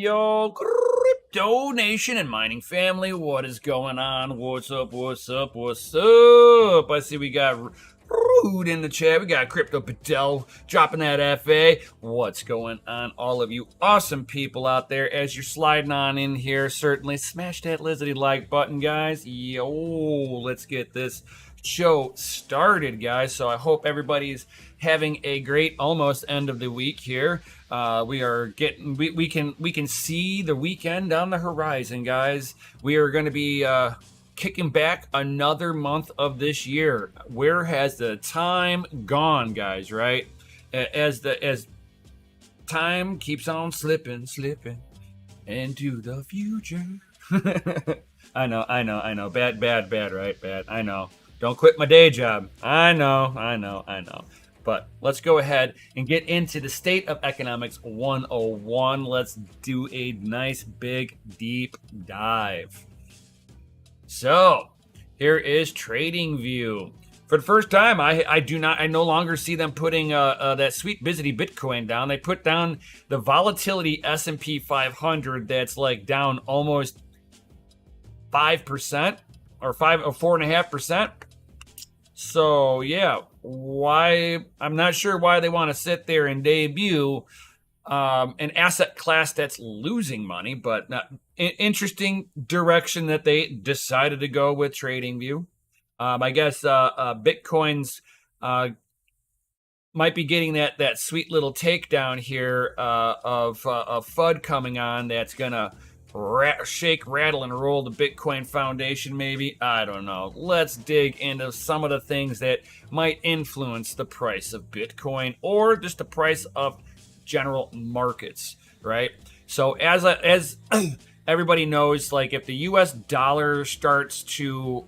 Yo, crypto nation and mining family, what is going on? What's up? What's up? What's up? I see we got Rude in the chat. We got Crypto Padel dropping that FA. What's going on, all of you awesome people out there? As you're sliding on in here, certainly smash that lizardy like button, guys. Yo, let's get this show started, guys. So I hope everybody's having a great almost end of the week here. We are getting we can see the weekend down the horizon, guys. We are going to be kicking back another month of this year. Where has the time gone, guys? Right, as time keeps on slipping into the future. I know. Bad, right? Bad. I know. Don't quit my day job. I know. But let's go ahead and get into the State of Economics 101. Let's do a nice, big, deep dive. So, here is TradingView. For the first time, I no longer see them putting that sweet busy Bitcoin down. They put down the volatility S&P 500 that's like down almost 5% or 4.5%. So yeah, why? I'm not sure why they want to sit there and debut an asset class that's losing money, but not interesting direction that they decided to go with TradingView. I guess Bitcoin's might be getting that sweet little takedown here of FUD coming on that's gonna shake, rattle, and roll the Bitcoin Foundation, maybe. I don't know. Let's dig into some of the things that might influence the price of Bitcoin or just the price of general markets, right? So as everybody knows, like if the U.S. dollar starts to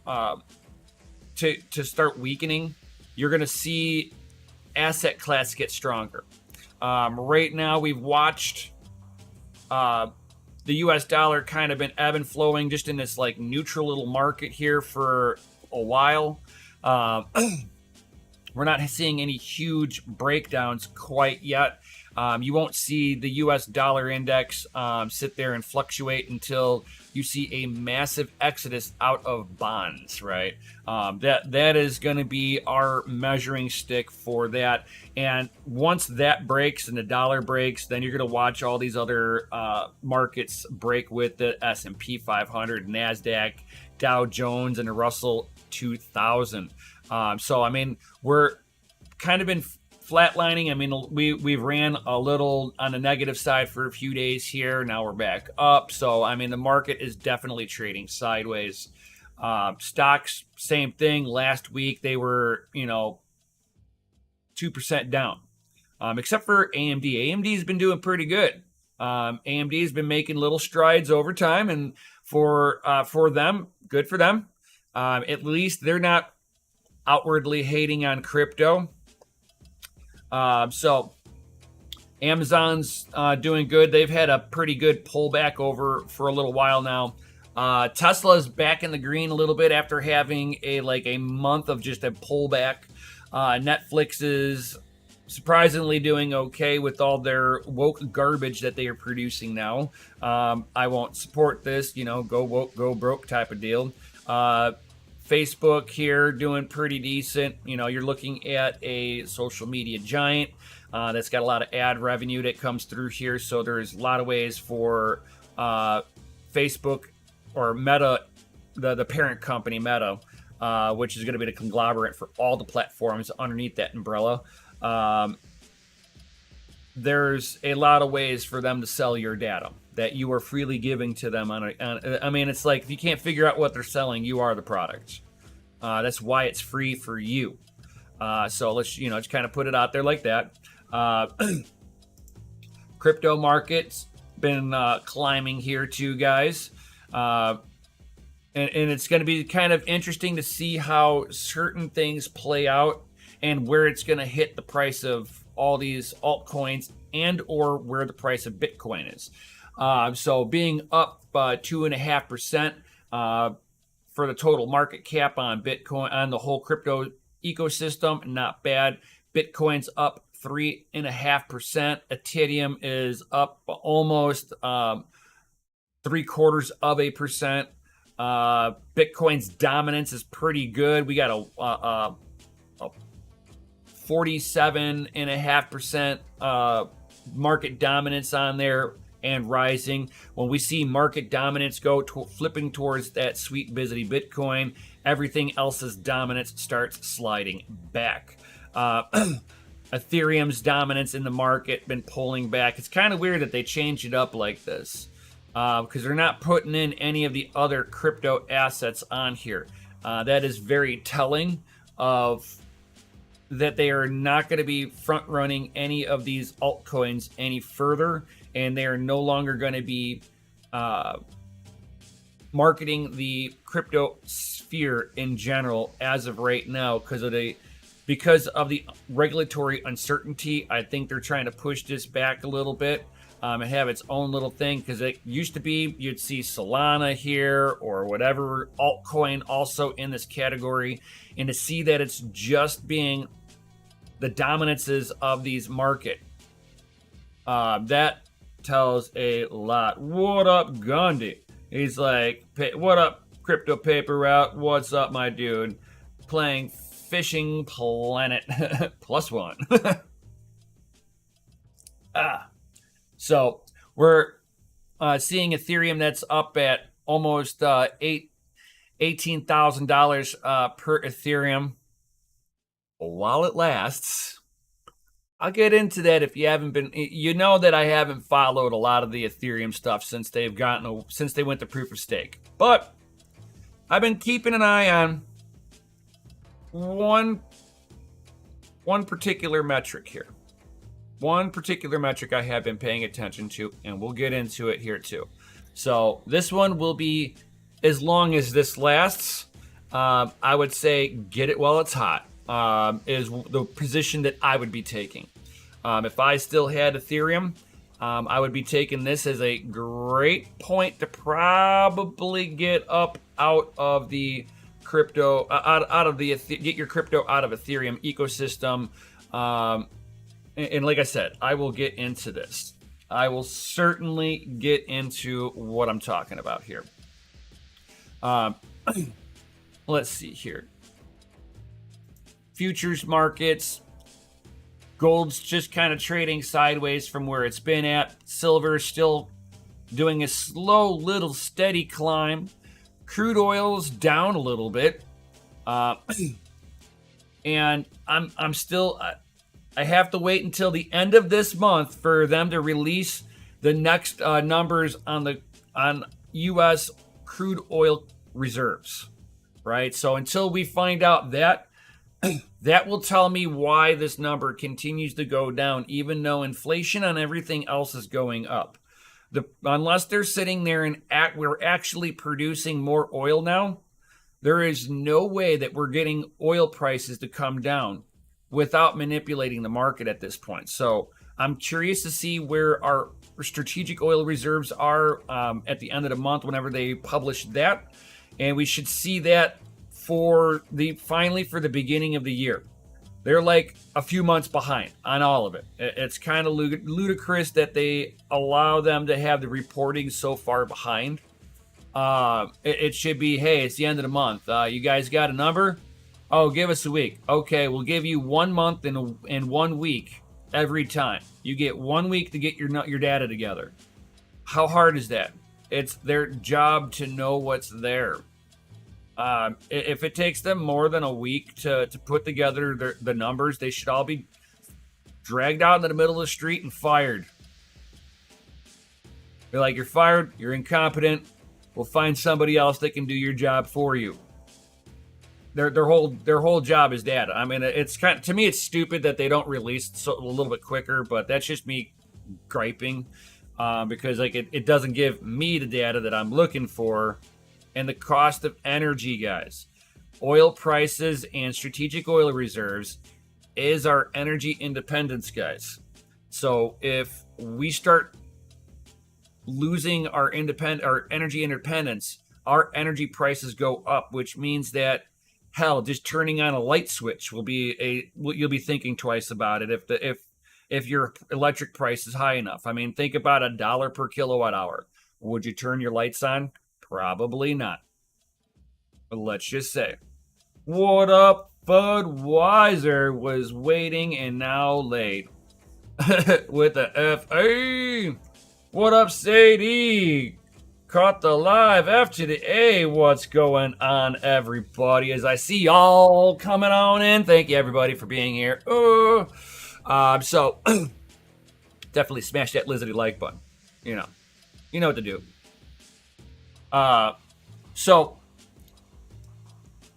start weakening, you're going to see asset class get stronger. Right now, we've watched the U.S. dollar kind of been ebb and flowing just in this like neutral little market here for a while. We're not seeing any huge breakdowns quite yet. You won't see the U.S. dollar index sit there and fluctuate until you see a massive exodus out of bonds, right? That is going to be our measuring stick for that. And once that breaks and the dollar breaks, then you're going to watch all these other markets break with the S&P 500, NASDAQ, Dow Jones, and the Russell 2000. So, I mean, we're kind of been flatlining. I mean, we've ran a little on the negative side for a few days here. Now we're back up. So, I mean, the market is definitely trading sideways. Stocks, same thing. Last week, they were, 2% down, except for AMD. AMD has been doing pretty good. AMD has been making little strides over time, and for them, good for them. At least they're not outwardly hating on crypto. So Amazon's doing good. They've had a pretty good pullback over for a little while now. Tesla's back in the green a little bit after having a month of just a pullback. Netflix is surprisingly doing okay with all their woke garbage that they are producing now. I won't support this, go woke, go broke type of deal. Facebook here doing pretty decent. You're looking at a social media giant that's got a lot of ad revenue that comes through here. So there's a lot of ways for Facebook or Meta, the parent company Meta, which is going to be the conglomerate for all the platforms underneath that umbrella. There's a lot of ways for them to sell your data that you are freely giving to them. I mean, it's like if you can't figure out what they're selling, you are the product. That's why it's free for you. So let's, just kind of put it out there like that. Crypto market's been climbing here too, guys. And it's going to be kind of interesting to see how certain things play out and where it's going to hit the price of all these altcoins and or where the price of Bitcoin is. So being up 2.5% for the total market cap on Bitcoin, on the whole crypto ecosystem, not bad. Bitcoin's up 3.5%. Ethereum is up almost 0.75%. Bitcoin's dominance is pretty good. We got a 47.5% market dominance on there and rising. When we see market dominance go flipping towards that sweet busy Bitcoin, everything else's dominance starts sliding back. Ethereum's dominance in the market been pulling back. It's kind of weird that they changed it up like this, because they're not putting in any of the other crypto assets on here. That is very telling of that they are not going to be front running any of these altcoins any further, and they are no longer going to be marketing the crypto sphere in general as of right now because of the regulatory uncertainty. I think they're trying to push this back a little bit and have its own little thing, because it used to be you'd see Solana here or whatever altcoin also in this category, and to see that it's just being the dominances of these market, that tells a lot. What up, Gandhi? He's like, what up, Crypto Paper Route? What's up, my dude? Playing Fishing Planet +1. So we're seeing Ethereum that's up at almost $18,000 per Ethereum. While it lasts, I'll get into that. If you haven't been, you know that I haven't followed a lot of the Ethereum stuff since they went to proof of stake. But I've been keeping an eye on one particular metric here. One particular metric I have been paying attention to, and we'll get into it here too. So this one will be, as long as this lasts, I would say get it while it's hot. Is the position that I would be taking. If I still had Ethereum, I would be taking this as a great point to probably get up out of the crypto, get your crypto out of Ethereum ecosystem. And like I said, I will get into this. I will certainly get into what I'm talking about here. Let's see here. Futures markets, gold's just kind of trading sideways from where it's been at. Silver's still doing a slow little steady climb. Crude oil's down a little bit, and I'm still. I have to wait until the end of this month for them to release the next numbers on U.S. crude oil reserves, right? So until we find out that. That will tell me why this number continues to go down, even though inflation on everything else is going up. Unless they're sitting there and we're actually producing more oil now, there is no way that we're getting oil prices to come down without manipulating the market at this point. So I'm curious to see where our strategic oil reserves are at the end of the month whenever they publish that. And we should see that finally for the beginning of the year. They're like a few months behind on all of it. It's kind of ludicrous that they allow them to have the reporting so far behind. It should be, hey, it's the end of the month. You guys got a number? Oh, give us a week. Okay, we'll give you 1 month and 1 week every time. You get 1 week to get your data together. How hard is that? It's their job to know what's there. If it takes them more than a week to put together the numbers, they should all be dragged out into the middle of the street and fired. They're like, you're fired, you're incompetent, we'll find somebody else that can do your job for you. Their whole job is data. I mean, to me, it's stupid that they don't release a little bit quicker, but that's just me griping, because like it doesn't give me the data that I'm looking for. And the cost of energy, guys. Oil prices and strategic oil reserves is our energy independence, guys. So if we start losing our energy independence, our energy prices go up, which means that, hell, just turning on a light switch you'll be thinking twice about it. if your electric price is high enough. I mean, think about $1 per kilowatt hour. Would you turn your lights on? Probably not. But let's just say, what up, Budweiser was waiting and now late with the F.A. What up, Sadie? Caught the live F to the A. What's going on, everybody? As I see y'all coming on in, thank you everybody for being here. So definitely smash that lizardy like button. You know what to do.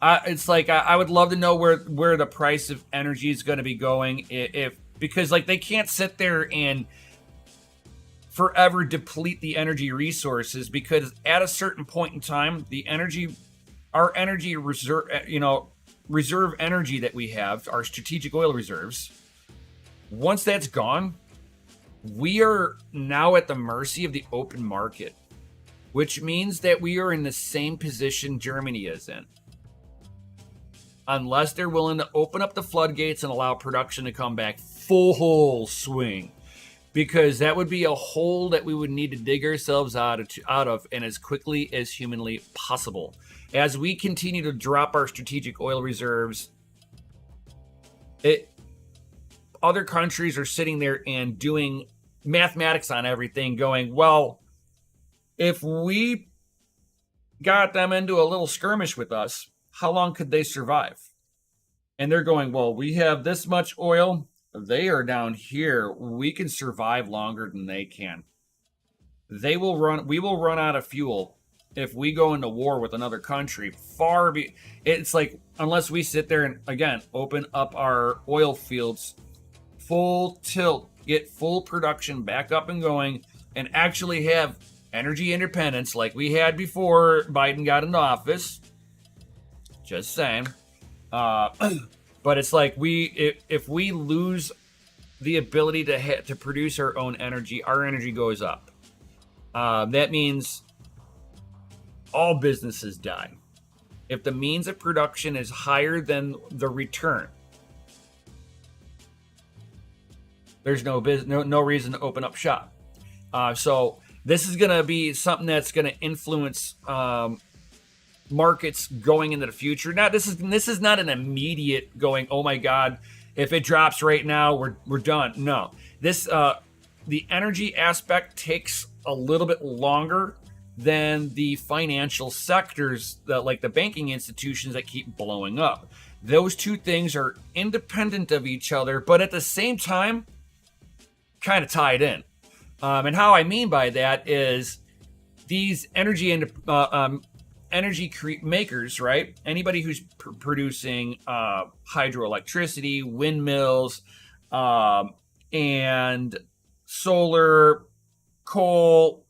It's like I would love to know where the price of energy is going to be going, because like they can't sit there and forever deplete the energy resources, because at a certain point in time, our energy reserve, reserve energy that we have, our strategic oil reserves, once that's gone, we are now at the mercy of the open market, which means that we are in the same position Germany is in. Unless they're willing to open up the floodgates and allow production to come back full swing. Because that would be a hole that we would need to dig ourselves out of, and as quickly as humanly possible. As we continue to drop our strategic oil reserves, other countries are sitting there and doing mathematics on everything, going, well, if we got them into a little skirmish with us, how long could they survive? And they're going, well, we have this much oil. They are down here. We can survive longer than they can. We will run out of fuel if we go into war with another country. It's like, unless we sit there and, again, open up our oil fields full tilt, get full production back up and going, and actually have energy independence like we had before Biden got into office. Just saying. But it's like if we lose the ability to produce our own energy, our energy goes up. That means all businesses die. If the means of production is higher than the return, there's no reason to open up shop. So this is going to be something that's going to influence markets going into the future. Now, this is not an immediate going, oh my God, if it drops right now, we're done. No, the energy aspect takes a little bit longer than the financial sectors, like the banking institutions that keep blowing up. Those two things are independent of each other, but at the same time, kind of tied in. And how I mean by that is these energy makers, right? Anybody who's producing hydroelectricity, windmills, and solar, coal,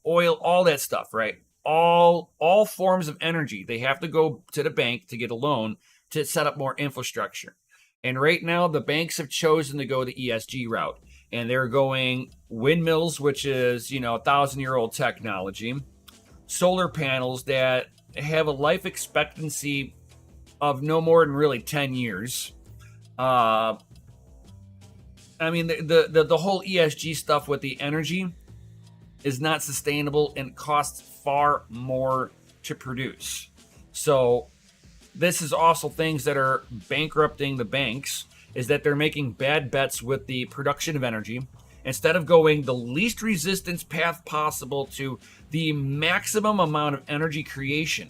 oil, all that stuff, right? All forms of energy. They have to go to the bank to get a loan to set up more infrastructure. And right now, the banks have chosen to go the ESG route. And they're going windmills, which is, 1,000-year-old technology. Solar panels that have a life expectancy of no more than really 10 years. I mean, the whole ESG stuff with the energy is not sustainable and costs far more to produce. So this is also things that are bankrupting the banks, is that they're making bad bets with the production of energy. Instead of going the least resistance path possible to the maximum amount of energy creation,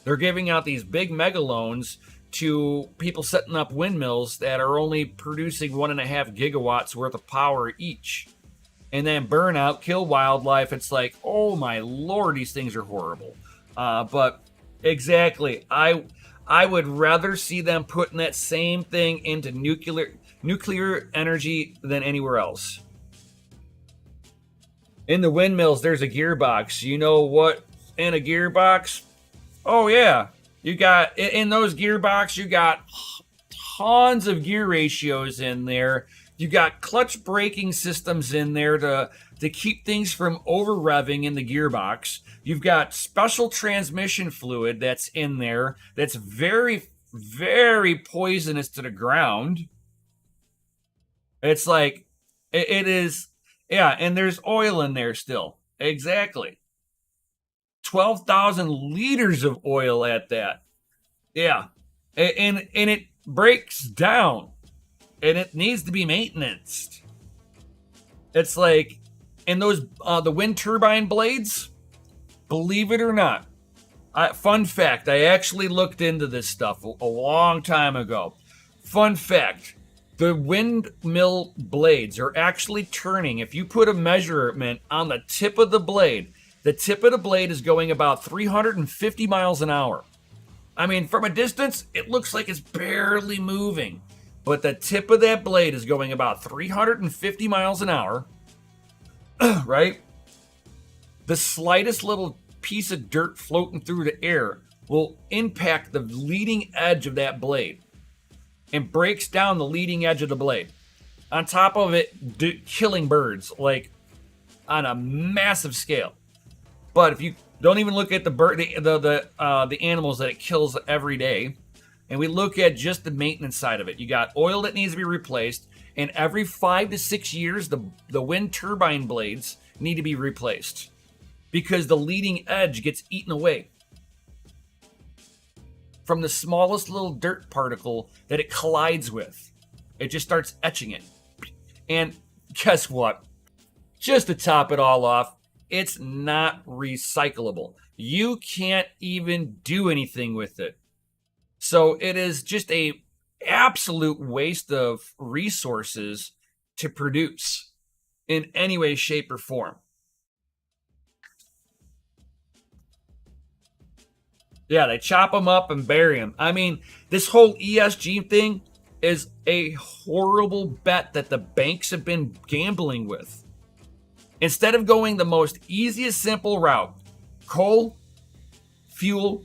they're giving out these big mega loans to people setting up windmills that are only producing 1.5 gigawatts worth of power each. And then burnout, kill wildlife. It's like, oh my Lord, these things are horrible. But exactly, I would rather see them putting that same thing into nuclear energy than anywhere else. In the windmills, there's a gearbox. You know what? In a gearbox? Oh, yeah. You got, in those gearbox, you got tons of gear ratios in there. You got clutch braking systems in there to keep things from over revving in the gearbox. You've got special transmission fluid that's in there that's very, very poisonous to the ground. It's like, It is, yeah, and there's oil in there still. Exactly. 12,000 liters of oil at that. Yeah. And it breaks down and it needs to be maintained. It's like, and those, the wind turbine blades, believe it or not, fun fact, I actually looked into this stuff a long time ago. Fun fact, the windmill blades are actually turning. If you put a measurement on the tip of the blade is going about 350 miles an hour. I mean, from a distance, it looks like it's barely moving. But the tip of that blade is going about 350 miles an hour, right? The slightest little piece of dirt floating through the air will impact the leading edge of that blade and breaks down the leading edge of the blade. On top of it, killing birds, like on a massive scale. But if you don't even look at the animals that it kills every day, and we look at just the maintenance side of it, you got oil that needs to be replaced, and every 5 to 6 years, the wind turbine blades need to be replaced because the leading edge gets eaten away from the smallest little dirt particle that it collides with. It just starts etching it. And guess what? Just to top it all off, it's not recyclable. You can't even do anything with it. So it is just a absolute waste of resources to produce in any way, shape, or form. Yeah, they chop them up and bury them. I mean, this whole ESG thing is a horrible bet that the banks have been gambling with. Instead of going the most easiest, simple route, coal, fuel,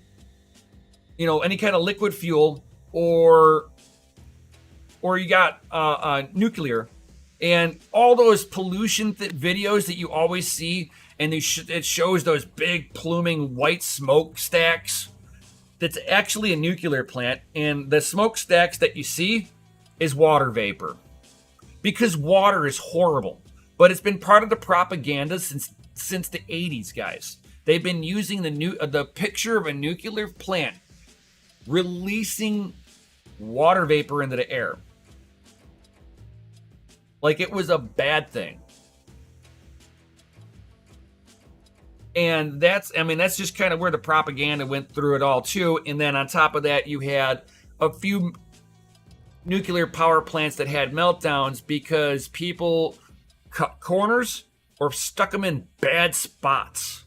any kind of liquid fuel, or you got nuclear, and all those pollution videos that you always see, and it shows those big pluming white smokestacks. That's actually a nuclear plant, and the smokestacks that you see is water vapor, because water is horrible. But it's been part of the propaganda since the 80s, guys. They've been using the picture of a nuclear plant releasing water vapor into the air like it was a bad thing. And that's just kind of where the propaganda went through it all too. And then on top of that, you had a few nuclear power plants that had meltdowns because people cut corners or stuck them in bad spots.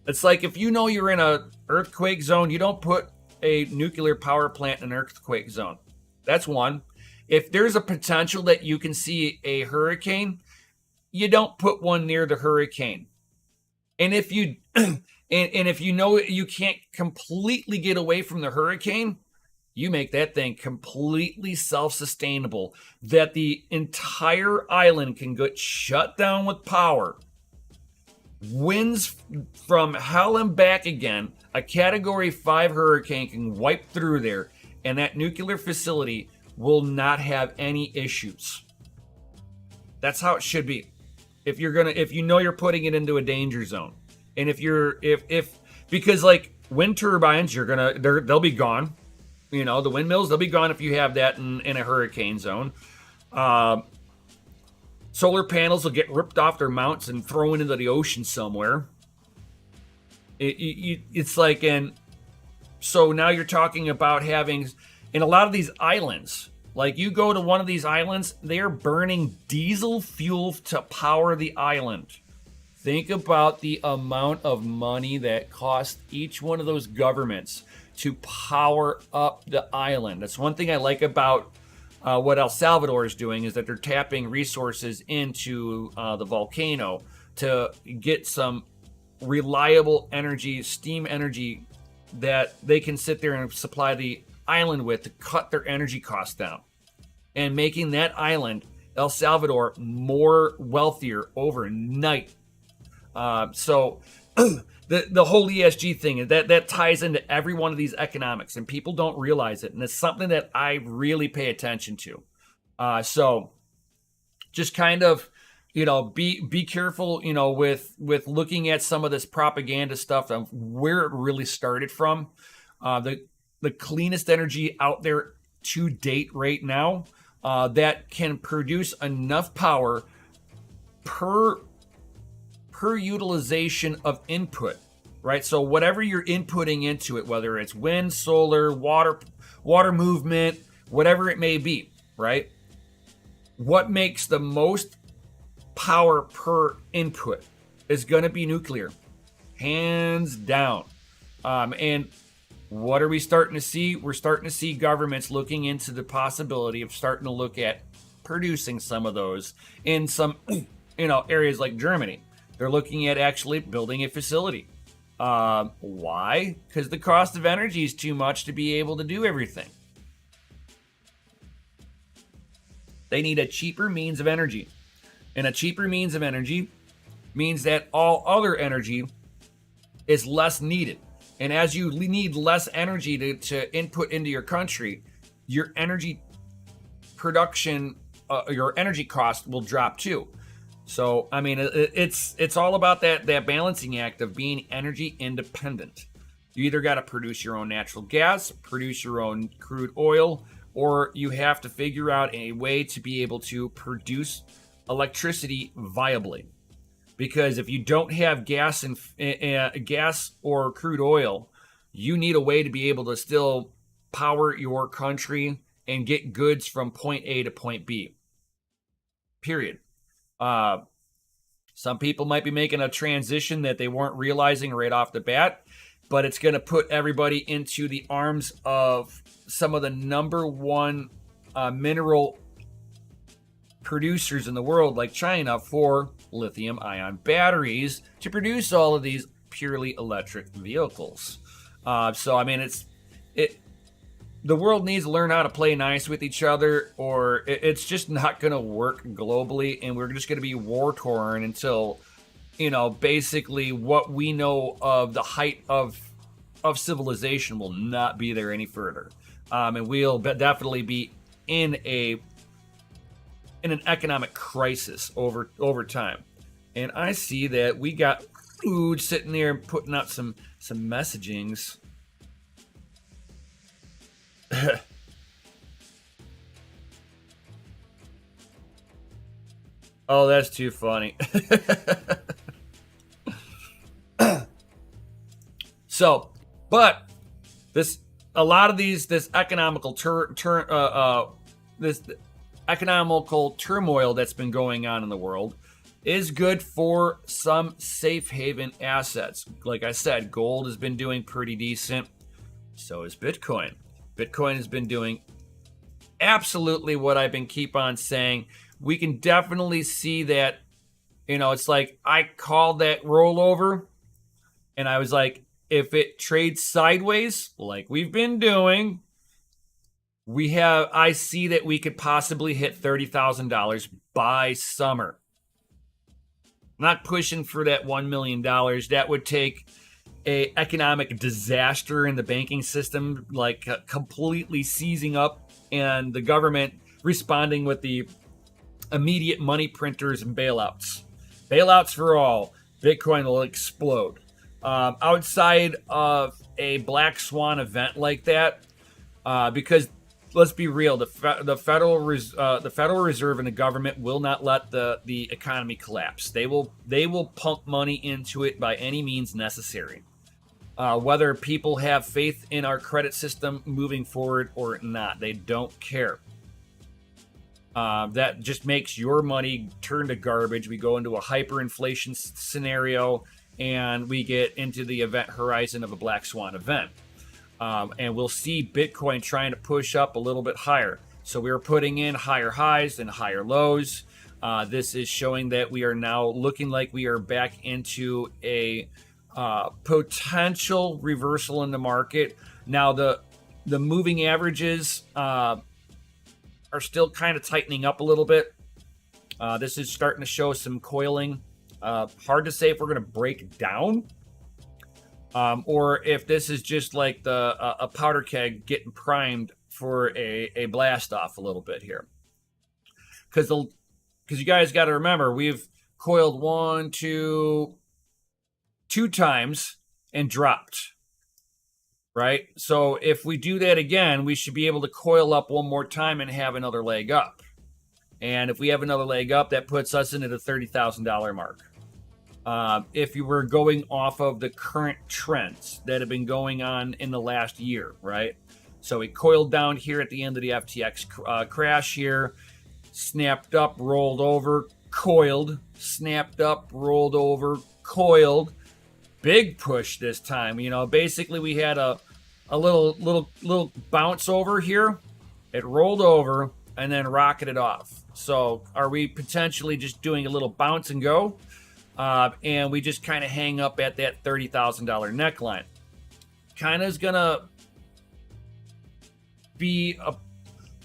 It's like if you know you're in an earthquake zone, you don't put a nuclear power plant in an earthquake zone. That's one. If there's a potential that you can see a hurricane, you don't put one near the hurricane. And if you and if you know you can't completely get away from the hurricane, you make that thing completely self-sustainable, that the entire island can get shut down with power. Winds from hell and back again, a Category 5 hurricane can wipe through there, and that nuclear facility will not have any issues. That's how it should be. If you know you're putting it into a danger zone. And because like wind turbines, they'll be gone. The windmills, they'll be gone if you have that in a hurricane zone. Solar panels will get ripped off their mounts and thrown into the ocean somewhere. It's like, and so now you're talking about having, in a lot of these islands, like you go to one of these islands, they're burning diesel fuel to power the island. Think about the amount of money that costs each one of those governments to power up the island. That's one thing I like about what El Salvador is doing, is that they're tapping resources into the volcano to get some reliable energy, steam energy, that they can sit there and supply the island with to cut their energy costs down, and making that island, El Salvador, more wealthier overnight. So the whole ESG thing, that ties into every one of these economics, and people don't realize it. And it's something that I really pay attention to. So just kind of, be careful, with looking at some of this propaganda stuff of where it really started from. The cleanest energy out there to date right now, that can produce enough power per utilization of input, right? So whatever you're inputting into it, whether it's wind, solar, water movement, whatever it may be, right? What makes the most power per input is going to be nuclear, hands down. And what are we starting to see? We're starting to see governments looking into the possibility of starting to look at producing some of those in some, areas like Germany. They're looking at actually building a facility. Why? Because the cost of energy is too much to be able to do everything. They need a cheaper means of energy. And a cheaper means of energy means that all other energy is less needed. And as you need less energy to input into your country, your energy production, your energy cost will drop too. So, I mean, it's all about that balancing act of being energy independent. You either got to produce your own natural gas, produce your own crude oil, or you have to figure out a way to be able to produce electricity viably. Because if you don't have gas or crude oil, you need a way to be able to still power your country and get goods from point A to point B. Period. Some people might be making a transition that they weren't realizing right off the bat, but it's going to put everybody into the arms of some of the number one mineral producers in the world, like China, for lithium ion batteries to produce all of these purely electric vehicles. So I mean, the world needs to learn how to play nice with each other, or it's just not going to work globally, and we're just going to be war torn until, basically what we know of the height of civilization will not be there any further, and we'll definitely be in an economic crisis over time. And I see that we got Food sitting there and putting out some messagings. Oh, that's too funny. So, but this economical this economical turmoil that's been going on in the world is good for some safe haven assets. Like I said, gold has been doing pretty decent. So is Bitcoin. Bitcoin has been doing absolutely what I've been keep on saying. We can definitely see that, it's like I called that rollover and I was like, if it trades sideways like we've been doing, I see that we could possibly hit $30,000 by summer. I'm not pushing for that $1 million. That would take a economic disaster in the banking system, like completely seizing up, and the government responding with the immediate money printers and bailouts. Bailouts for all. Bitcoin will explode. Outside of a black swan event like that, because let's be real, the Federal Reserve and the government will not let the economy collapse. They will pump money into it by any means necessary. Whether people have faith in our credit system moving forward or not, they don't care. That just makes your money turn to garbage. We go into a hyperinflation scenario, and we get into the event horizon of a black swan event. And we'll see Bitcoin trying to push up a little bit higher. So we're putting in higher highs and higher lows. This is showing that we are now looking like we are back into a potential reversal in the market. Now the moving averages are still kind of tightening up a little bit. This is starting to show some coiling. Hard to say if we're going to break down, or if this is just like a powder keg getting primed for a blast off a little bit here. Because because you guys got to remember, we've coiled two times and dropped, right? So if we do that again, we should be able to coil up one more time and have another leg up. And if we have another leg up, that puts us into the $30,000 mark. If you were going off of the current trends that have been going on in the last year, right? So we coiled down here at the end of the FTX crash here, snapped up, rolled over, coiled, snapped up, rolled over, coiled. Big push this time. Basically we had a little bounce over here. It rolled over and then rocketed off. So are we potentially just doing a little bounce and go? And we just kind of hang up at that $30,000 neckline. Kind of is going to be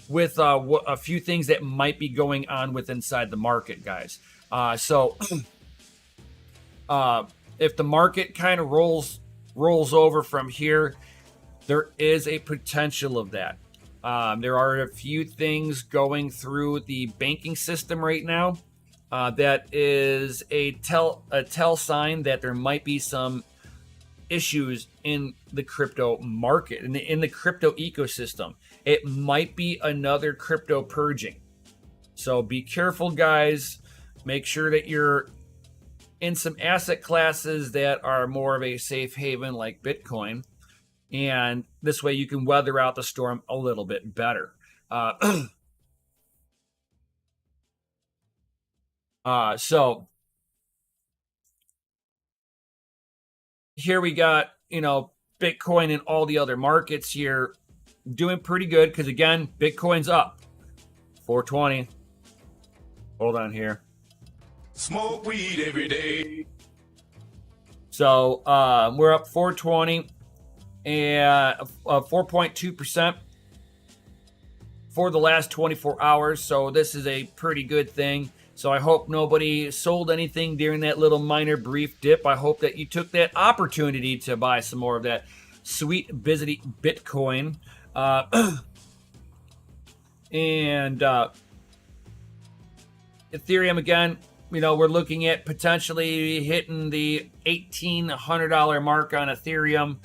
with a few things that might be going on with inside the market, guys. So if the market kind of rolls over from here, there is a potential of that. There are a few things going through the banking system right now that is a tell sign that there might be some issues in the crypto market, in the crypto ecosystem. It might be another crypto purging. So be careful, guys. Make sure that you're in some asset classes that are more of a safe haven like Bitcoin. And this way you can weather out the storm a little bit better. So here we got, Bitcoin and all the other markets here doing pretty good because, again, Bitcoin's up 420. Hold on here. Smoke weed every day. So we're up 420 and 4.2% for the last 24 hours. So this is a pretty good thing. So I hope nobody sold anything during that little minor brief dip. I hope that you took that opportunity to buy some more of that sweet, busy Bitcoin. And Ethereum, again, we're looking at potentially hitting the $1,800 mark on Ethereum.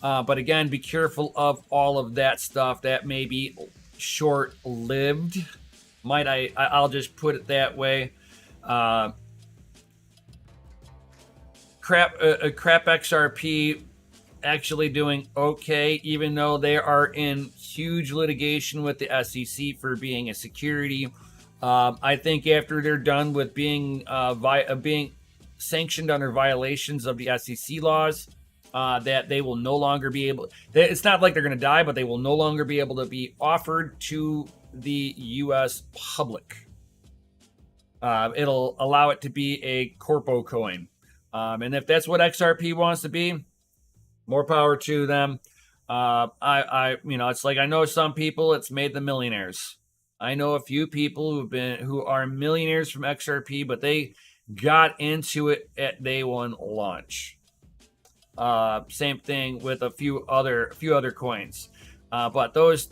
But again, be careful of all of that stuff. That may be short-lived. I'll just put it that way. Crap XRP actually doing okay, even though they are in huge litigation with the SEC for being a security. I think after they're done with being sanctioned under violations of the SEC laws, that they will no longer be able. It's not like they're going to die, but they will no longer be able to be offered to the U.S. public. It'll allow it to be a corpo coin, and if that's what XRP wants to be, more power to them. It's like I know some people, it's made them millionaires. I know a few people who are millionaires from XRP, but they got into it at day one launch. Same thing with a few other coins, but those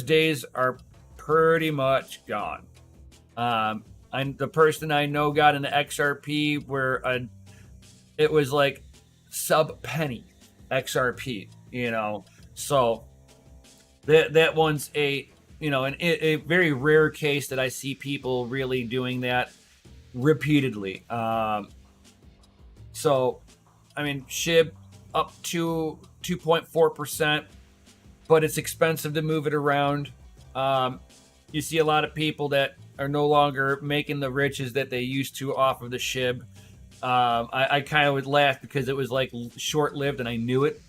days are pretty much gone. The person I know got into XRP where it was like sub penny XRP, so that one's a very rare case that I see people really doing that repeatedly. So I mean, SHIB up to 2.4%, but it's expensive to move it around. You see a lot of people that are no longer making the riches that they used to off of the SHIB. I kind of would laugh because it was like short-lived and I knew it.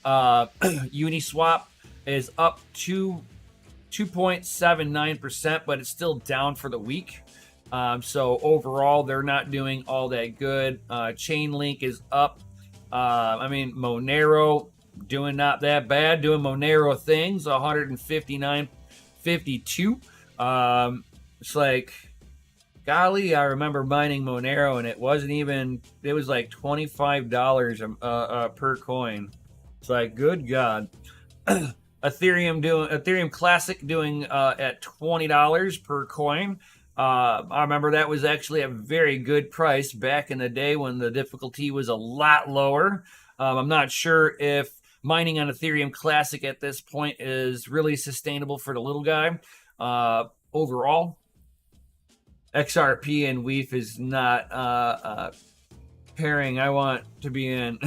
Uniswap is up to 2.79%, but it's still down for the week. So overall, they're not doing all that good. Chainlink is up. Monero doing not that bad, doing Monero things, 159.52. It's like, golly, I remember mining Monero and it was like $25 per coin. It's like, good God. Ethereum Classic doing at $20 per coin. I remember that was actually a very good price back in the day when the difficulty was a lot lower. I'm not sure if mining on Ethereum Classic at this point is really sustainable for the little guy. Overall, XRP and WEEF is not pairing I want to be in.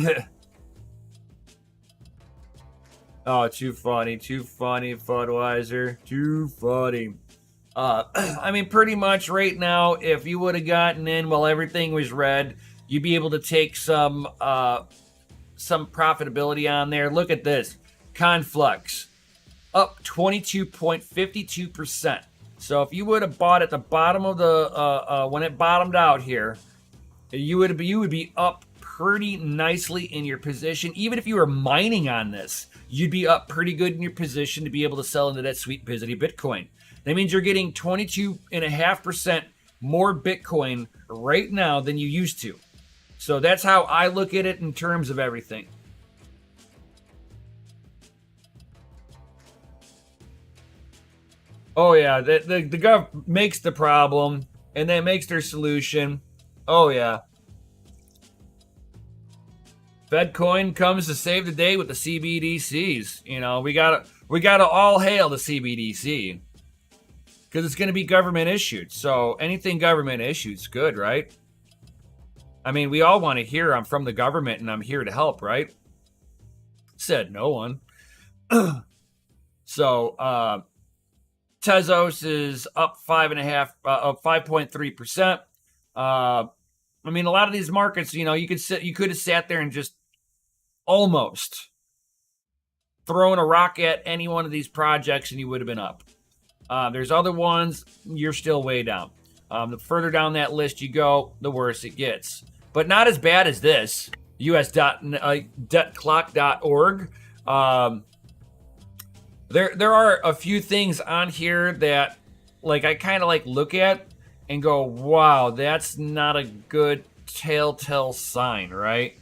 Oh, too funny, Budweiser, too funny. I mean, pretty much right now, if you would have gotten in while everything was red, you'd be able to take some profitability on there. Look at this, Conflux, up 22.52%. So if you would have bought at the bottom of the when it bottomed out here, you would be up pretty nicely in your position. Even if you were mining on this, you'd be up pretty good in your position to be able to sell into that sweet pizzity Bitcoin. That means you're getting 22.5% more Bitcoin right now than you used to. So that's how I look at it in terms of everything. Oh yeah, the gov makes the problem and then makes their solution. Oh yeah. Fedcoin comes to save the day with the CBDCs. You know, we gotta all hail the CBDC because it's going to be government issued. So anything government issued is good, right? I mean, we all want to hear I'm from the government and I'm here to help, right? Said no one. So Tezos is up 5.3%. I mean, a lot of these markets, you know, you could have sat there and just almost thrown a rock at any one of these projects and you would have been up. There's other ones, you're still way down. The further down that list you go, the worse it gets. But not as bad as this, us.debtclock.org. There are a few things on here that like I kind of like look at and go, wow, that's not a good telltale sign, right?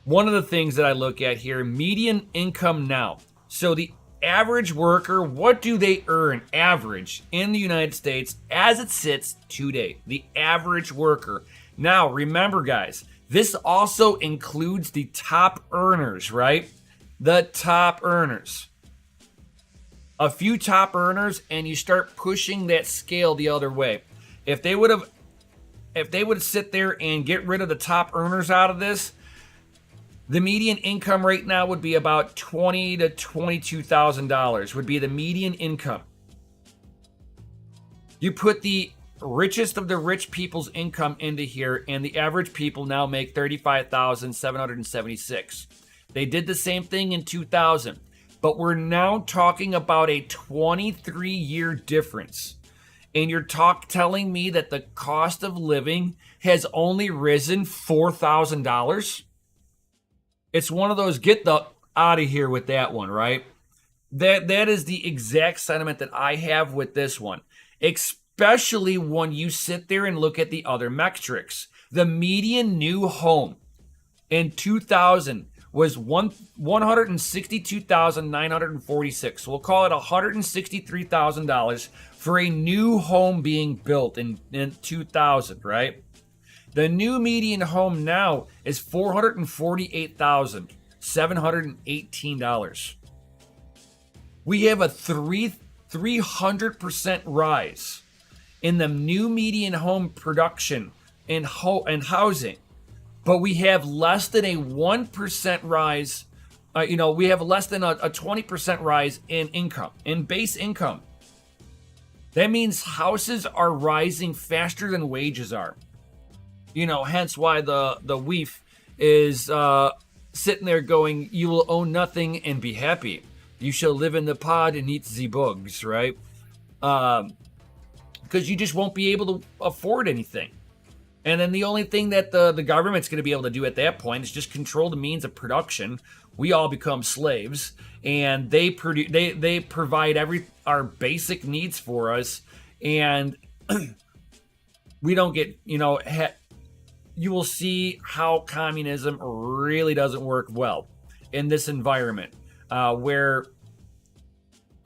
One of the things that I look at here, median income now. So the average worker, what do they earn average in the United States as it sits today? The average worker. Now, remember, guys, this also includes the top earners, right? The top earners. A few top earners, and you start pushing that scale the other way. If they would sit there and get rid of the top earners out of this, the median income right now would be about $20,000 to $22,000 would be the median income. You put the richest of the rich people's income into here, and the average people now make $35,776. They did the same thing in 2000, but we're now talking about a 23-year difference. And you're telling me that the cost of living has only risen $4,000? It's one of those get the out of here with that one, right? That is the exact sentiment that I have with this one, especially when you sit there and look at the other metrics. The median new home in 2000 was $162,946. So we'll call it $163,000 for a new home being built in 2000, right? The new median home now is $448,718. We have a 300% rise in the new median home production and housing, but we have less than a 1% rise. We have less than a 20% rise in income, in base income. That means houses are rising faster than wages are. Hence why the WEEF is sitting there going, you will own nothing and be happy. You shall live in the pod and eat the bugs, right? Because you just won't be able to afford anything. And then the only thing that the government's going to be able to do at that point is just control the means of production. We all become slaves, and they provide our basic needs for us, and we don't get, you will see how communism really doesn't work well in this environment, where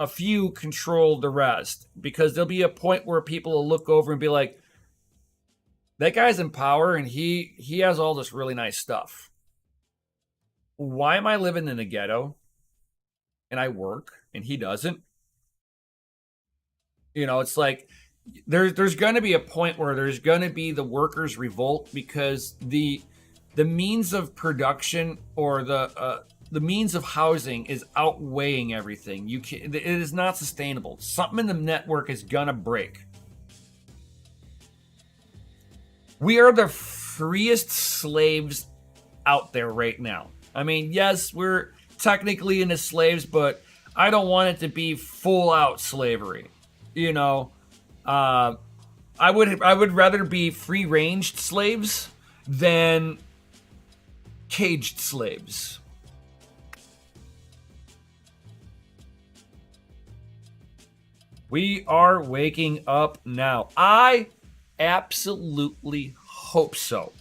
a few control the rest, because there'll be a point where people will look over and be like, that guy's in power and he has all this really nice stuff. Why am I living in a ghetto and I work and he doesn't? It's like there's going to be a point where there's going to be the workers revolt, because the means of production, or the means of housing, is outweighing everything. It is not sustainable. Something in the network is gonna break. We are the freest slaves out there right now. I mean, yes, we're technically into slaves, but I don't want it to be full out slavery. I would rather be free ranged slaves than caged slaves. We are waking up now. I absolutely hope so.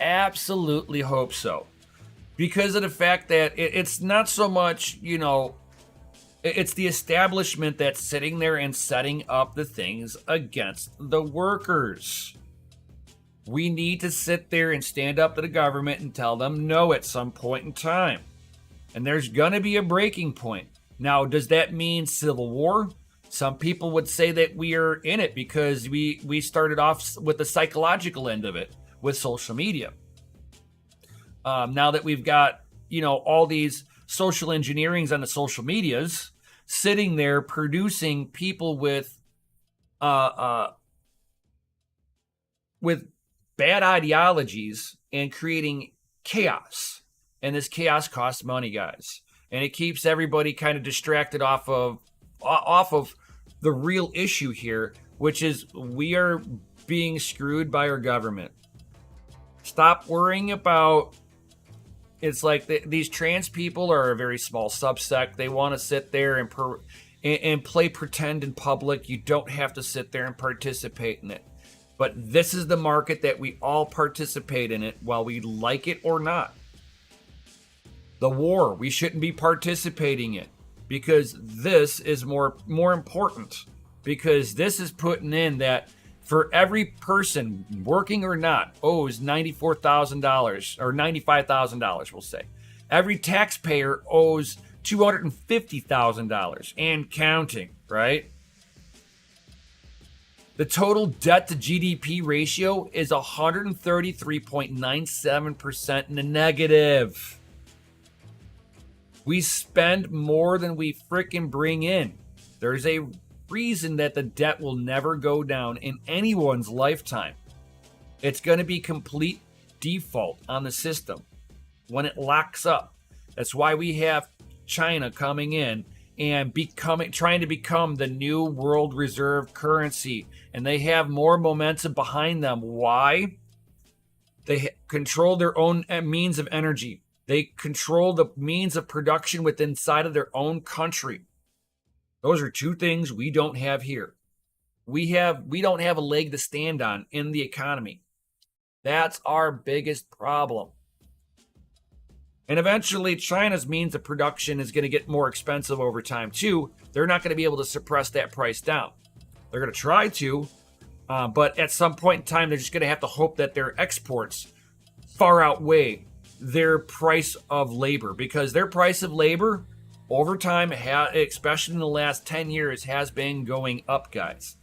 Absolutely hope so. Because of the fact that it's not so much, it's the establishment that's sitting there and setting up the things against the workers. We need to sit there and stand up to the government and tell them no at some point in time. And there's going to be a breaking point. Now, does that mean civil war? Some people would say that we are in it because we started off with the psychological end of it with social media. Now that we've got, all these social engineerings on the social medias sitting there producing people with bad ideologies and creating chaos. And this chaos costs money, guys. And it keeps everybody kind of distracted off of the real issue here, which is we are being screwed by our government. Stop worrying about, it's like these trans people are a very small subsect. They want to sit there and play pretend in public. You don't have to sit there and participate in it. But this is the market that we all participate in it, while we like it or not. The war, we shouldn't be participating in, because this is more important. Because this is putting in that for every person, working or not, owes $94,000 or $95,000, we'll say. Every taxpayer owes $250,000 and counting, right? The total debt to GDP ratio is 133.97% in the negative. We spend more than we frickin' bring in. There's a reason that the debt will never go down in anyone's lifetime. It's going to be complete default on the system when it locks up. That's why we have China coming in and trying to become the new world reserve currency. And they have more momentum behind them. Why? They control their own means of energy. They control the means of production within inside of their own country. Those are two things we don't have here. We don't have a leg to stand on in the economy. That's our biggest problem. And eventually, China's means of production is going to get more expensive over time, too. They're not going to be able to suppress that price down. They're going to try to, but at some point in time, they're just going to have to hope that their exports far outweigh their price of labor. Because their price of labor, over time, especially in the last 10 years, has been going up, guys.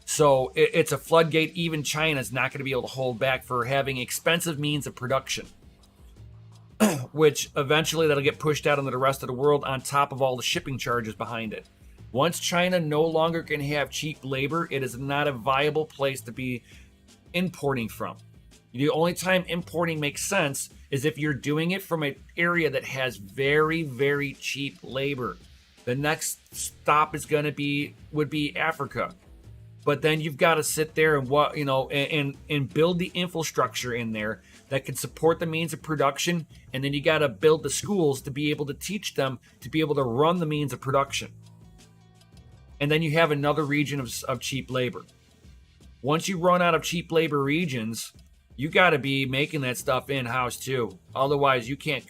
So it's a floodgate. Even China's not going to be able to hold back for having expensive means of production. Which eventually that'll get pushed out into the rest of the world on top of all the shipping charges behind it. Once China no longer can have cheap labor, it is not a viable place to be importing from. The only time importing makes sense is if you're doing it from an area that has very, very cheap labor. The next stop would be Africa. But then you've got to sit there and build the infrastructure in there that can support the means of production, and then you got to build the schools to be able to teach them to be able to run the means of production. And then you have another region of cheap labor. Once you run out of cheap labor regions, you got to be making that stuff in-house too. Otherwise, you can't.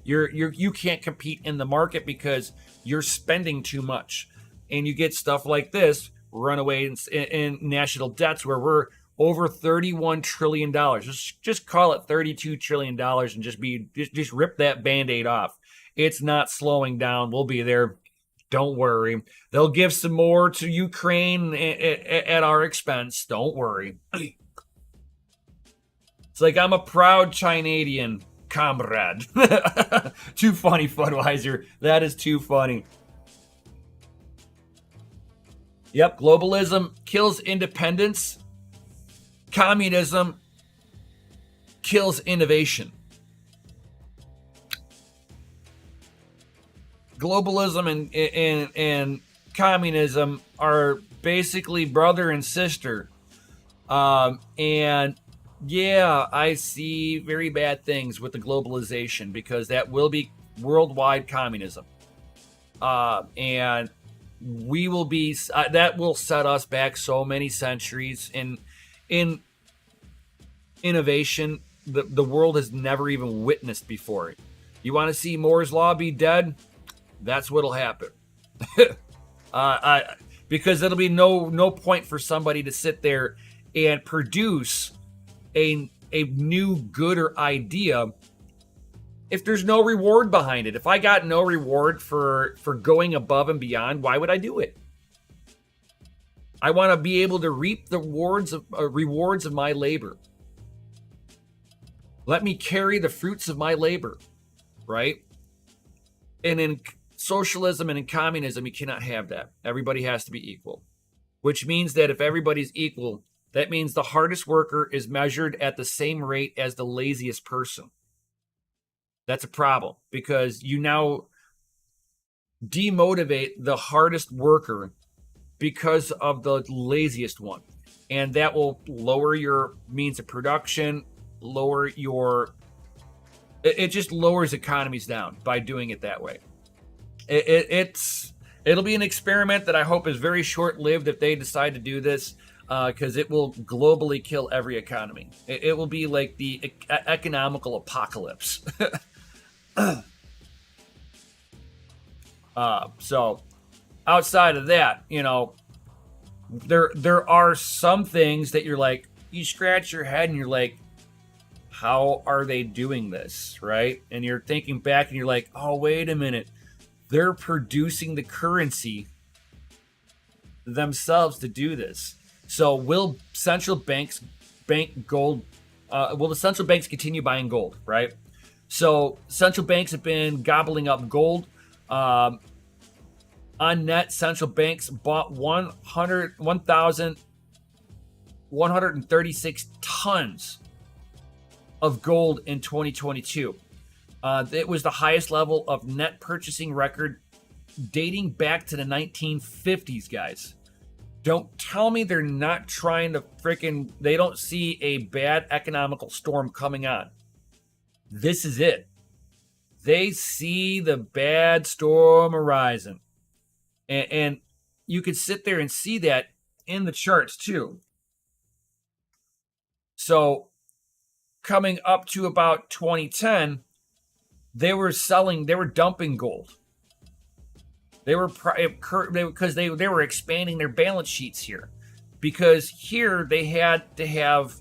You can't compete in the market because you're spending too much, and you get stuff like this runaway in national debts where we're over $31 trillion. Just call it $32 trillion and just rip that Band-Aid off. It's not slowing down. We'll be there. Don't worry. They'll give some more to Ukraine at our expense. Don't worry. It's like I'm a proud Chinadian comrade. Too funny, Budweiser. That is too funny. Yep, globalism kills independence. Communism kills innovation. Globalism and communism are basically brother and sister. And yeah, I see very bad things with the globalization because that will be worldwide communism. And we will be, that will set us back so many centuries in innovation the world has never even witnessed before. You want to see Moore's Law be dead? That's what'll happen. Because it'll be no point for somebody to sit there and produce a new good or idea if there's no reward behind it. If I got no reward for going above and beyond, why would I do it? I want to be able to reap the rewards of my labor. Let me carry the fruits of my labor, right? And in socialism and in communism, you cannot have that. Everybody has to be equal, which means that if everybody's equal, that means the hardest worker is measured at the same rate as the laziest person. That's a problem because you now demotivate the hardest worker because of the laziest one. And that will lower your means of production, it just lowers economies down by doing it that way. It'll be an experiment that I hope is very short-lived if they decide to do this, because it will globally kill every economy. It will be like the economical apocalypse. So outside of that, there are some things that you're like, you scratch your head and you're like, how are they doing this, right? And you're thinking back and you're like, oh, wait a minute. They're producing the currency themselves to do this. So will central banks bank gold? Will the central banks continue buying gold, right? So central banks have been gobbling up gold. On net, central banks bought 1,136 tons of gold in 2022. It was the highest level of net purchasing record dating back to the 1950s, guys. Don't tell me they're not trying to they don't see a bad economical storm coming on. This is it. They see the bad storm arising. And you could sit there and see that in the charts too. So coming up to about 2010, they were dumping gold. Because they were expanding their balance sheets here, because here they had to have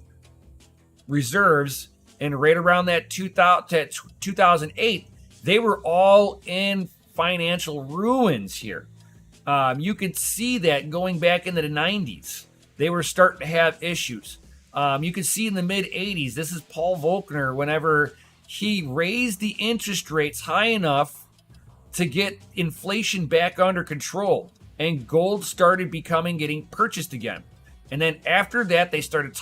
reserves, and right around that 2008, they were all in financial ruins here. You could see that going back into the 90s, they were starting to have issues. You could see in the mid 80s, this is Paul Volcker, whenever he raised the interest rates high enough to get inflation back under control, and gold started getting purchased again. And then after that, they started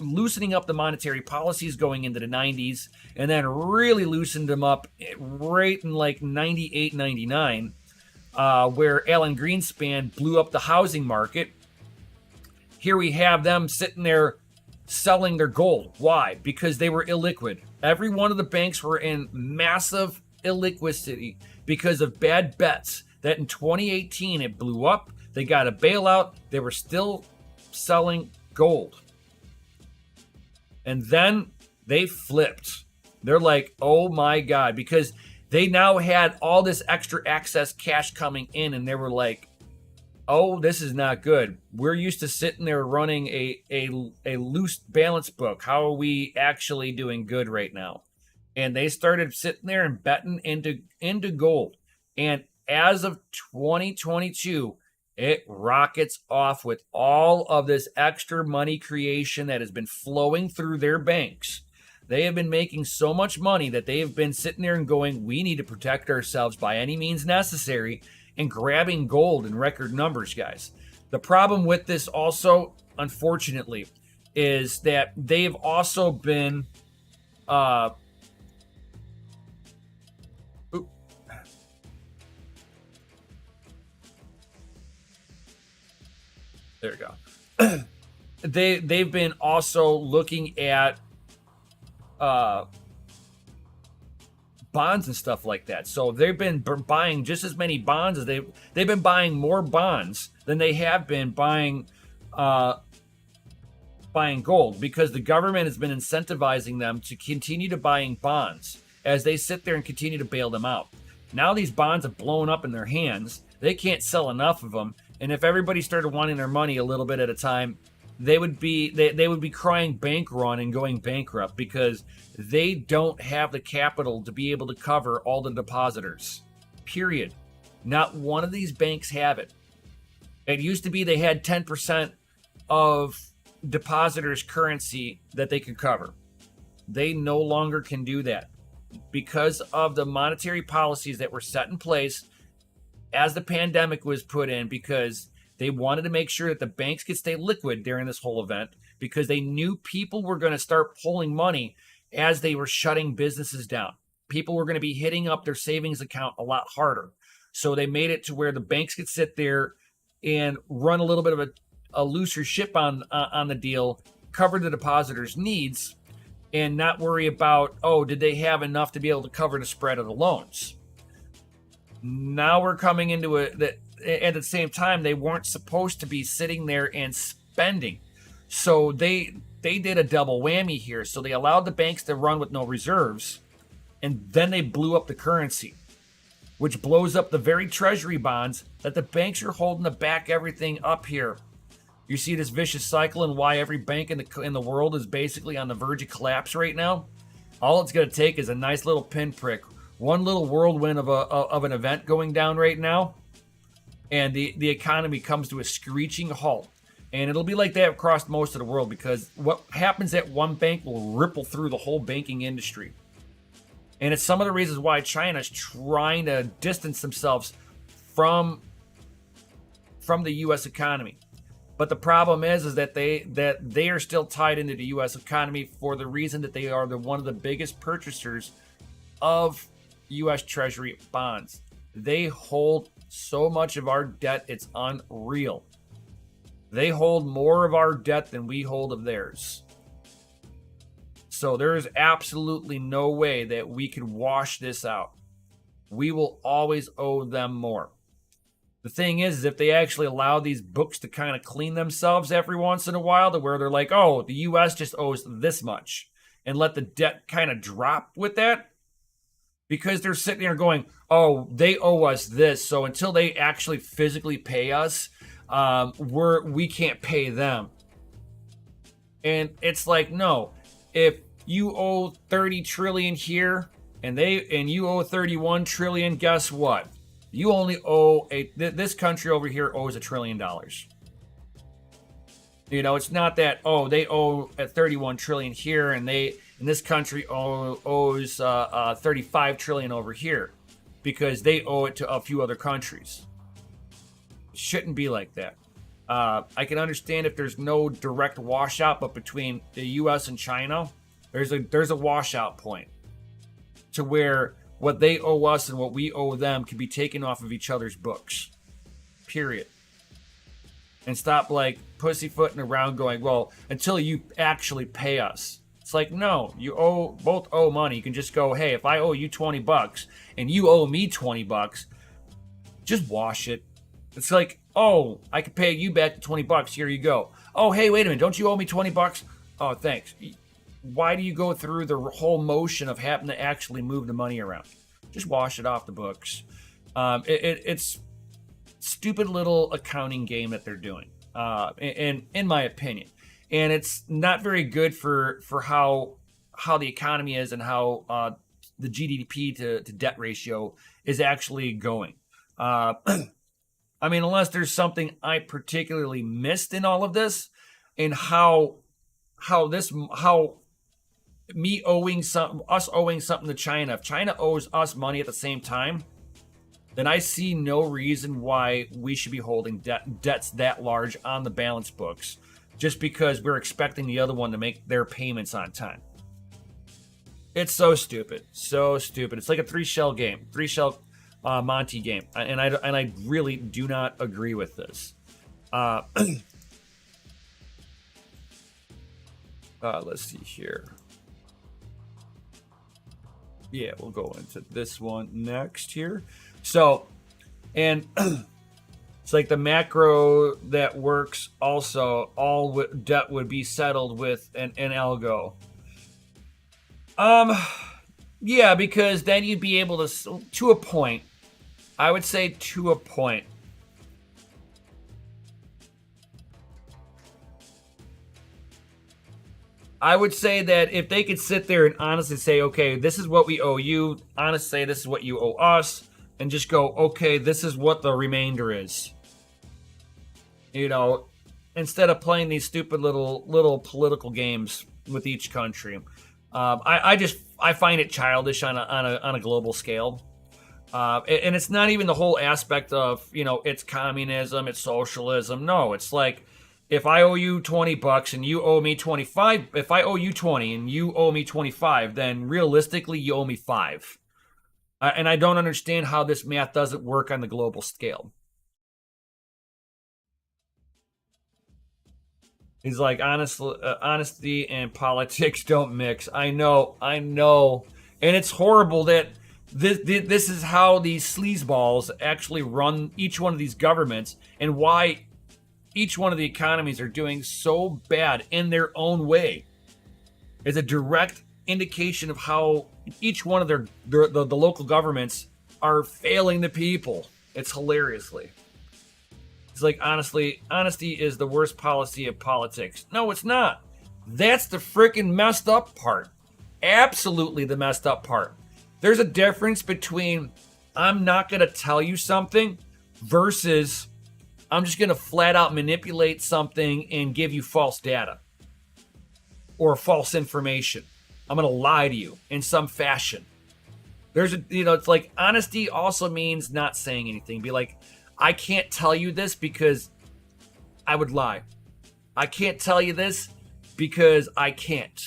loosening up the monetary policies going into the 90s, and then really loosened them up right in like 98, 99, where Alan Greenspan blew up the housing market. Here we have them sitting there selling their gold. Why? Because they were illiquid. Every one of the banks were in massive illiquidity because of bad bets. That in 2018 it blew up. They got a bailout. They were still selling gold. And then they flipped. They're like, oh my God, because they now had all this extra excess cash coming in, and they were like, oh, this is not good. We're used to sitting there running a loose balance book. How are we actually doing good right now? And they started sitting there and betting into gold. And as of 2022, it rockets off with all of this extra money creation that has been flowing through their banks. They have been making so much money that they have been sitting there and going, we need to protect ourselves by any means necessary, and grabbing gold in record numbers, guys. The problem with this also, unfortunately, is that they've also been there we go. They've been also looking at bonds and stuff like that. So they've been buying just as many bonds as they've been buying more bonds than they have been buying gold, because the government has been incentivizing them to continue to buying bonds as they sit there and continue to bail them out. Now these bonds have blown up in their hands. They can't sell enough of them. And if everybody started wanting their money a little bit at a time, they would be crying bank run and going bankrupt, because they don't have the capital to be able to cover all the depositors. Period. Not one of these banks have it. It used to be they had 10% of depositors' currency that they could cover. They no longer can do that because of the monetary policies that were set in place as the pandemic was put in, because they wanted to make sure that the banks could stay liquid during this whole event, because they knew people were going to start pulling money as they were shutting businesses down. People were going to be hitting up their savings account a lot harder. So they made it to where the banks could sit there and run a little bit of a looser ship on the deal, cover the depositors' needs, and not worry about, oh, did they have enough to be able to cover the spread of the loans? Now we're coming into it that at the same time, they weren't supposed to be sitting there and spending. So they did a double whammy here. So they allowed the banks to run with no reserves, and then they blew up the currency, which blows up the very treasury bonds that the banks are holding to back everything up here. You see this vicious cycle and why every bank in the world is basically on the verge of collapse right now? All it's going to take is a nice little pinprick, one little whirlwind of an event going down right now, and the economy comes to a screeching halt. And it'll be like that across most of the world, because what happens at one bank will ripple through the whole banking industry. And it's some of the reasons why China's trying to distance themselves from the U.S. economy. But the problem is that they are still tied into the U.S. economy for the reason that they are one of the biggest purchasers of U.S. Treasury bonds. They hold so much of our debt, it's unreal. They hold more of our debt than we hold of theirs. So there is absolutely no way that we can wash this out. We will always owe them more. The thing is if they actually allow these books to kind of clean themselves every once in a while, to where they're like, oh, the U.S. just owes this much, and let the debt kind of drop with that, because they're sitting there going, oh, they owe us this, so until they actually physically pay us, we can't pay them. And it's like, no, if you owe 30 trillion here and you owe 31 trillion, guess what? You only owe this country over here owes $1 trillion. You know, it's not that, oh, they owe at 31 trillion here and this country owes 35 trillion over here, because they owe it to a few other countries. It shouldn't be like that. I can understand if there's no direct washout, but between the U.S. and China, there's a washout point to where what they owe us and what we owe them can be taken off of each other's books. Period. And stop like pussyfooting around going, well, until you actually pay us. It's like, no, you both owe money. You can just go, hey, if I owe you $20 and you owe me $20, just wash it. It's like, oh, I can pay you back the $20. Here you go. Oh, hey, wait a minute. Don't you owe me $20? Oh, thanks. why do you go through the whole motion of having to actually move the money around? Just wash it off the books. It's stupid little accounting game that they're doing, in my opinion, and it's not very good for how the economy is and how the GDP to debt ratio is actually going. I mean, unless there's something I particularly missed in all of this, and how us owing something to China. If China owes us money at the same time, then I see no reason why we should be holding debts that large on the balance books, just because we're expecting the other one to make their payments on time. It's so stupid, so stupid. It's like a three shell Monty game, and I really do not agree with this. Let's see here. Yeah, we'll go into this one next here. So, and it's like the macro that works also, all debt would be settled with an algo. Yeah, because then you'd be able to a point, I would say to a point. I would say that if they could sit there and honestly say, okay, this is what we owe you, honestly say this is what you owe us, and just go, okay, this is what the remainder is. You know, instead of playing these stupid little political games with each country. I find it childish on a global scale. And it's not even the whole aspect of, it's communism, it's socialism. No, it's like, if I owe you $20 and you owe me 25, if I owe you 20 and you owe me 25, then realistically you owe me 5. And I don't understand how this math doesn't work on the global scale. He's like, honesty and politics don't mix. I know. And it's horrible that this is how these sleazeballs actually run each one of these governments, and why each one of the economies are doing so bad in their own way is a direct indication of how each one of the local governments are failing the people. It's hilariously. It's like, honestly, honesty is the worst policy of politics. No, it's not. That's the freaking messed up part. Absolutely the messed up part. There's a difference between I'm not going to tell you something versus I'm just going to flat out manipulate something and give you false data or false information. I'm going to lie to you in some fashion. It's like, honesty also means not saying anything. Be like, I can't tell you this because I would lie. I can't tell you this because I can't.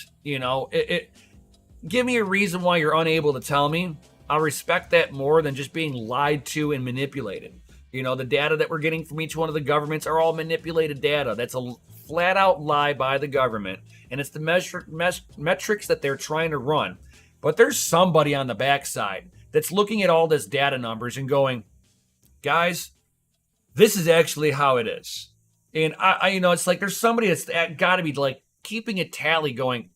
Give me a reason why you're unable to tell me. I'll respect that more than just being lied to and manipulated. The data that we're getting from each one of the governments are all manipulated data. That's a flat out lie by the government. And it's the metrics that they're trying to run. But there's somebody on the backside that's looking at all this data numbers and going, guys, this is actually how it is. And it's like there's somebody that's got to be like keeping a tally going,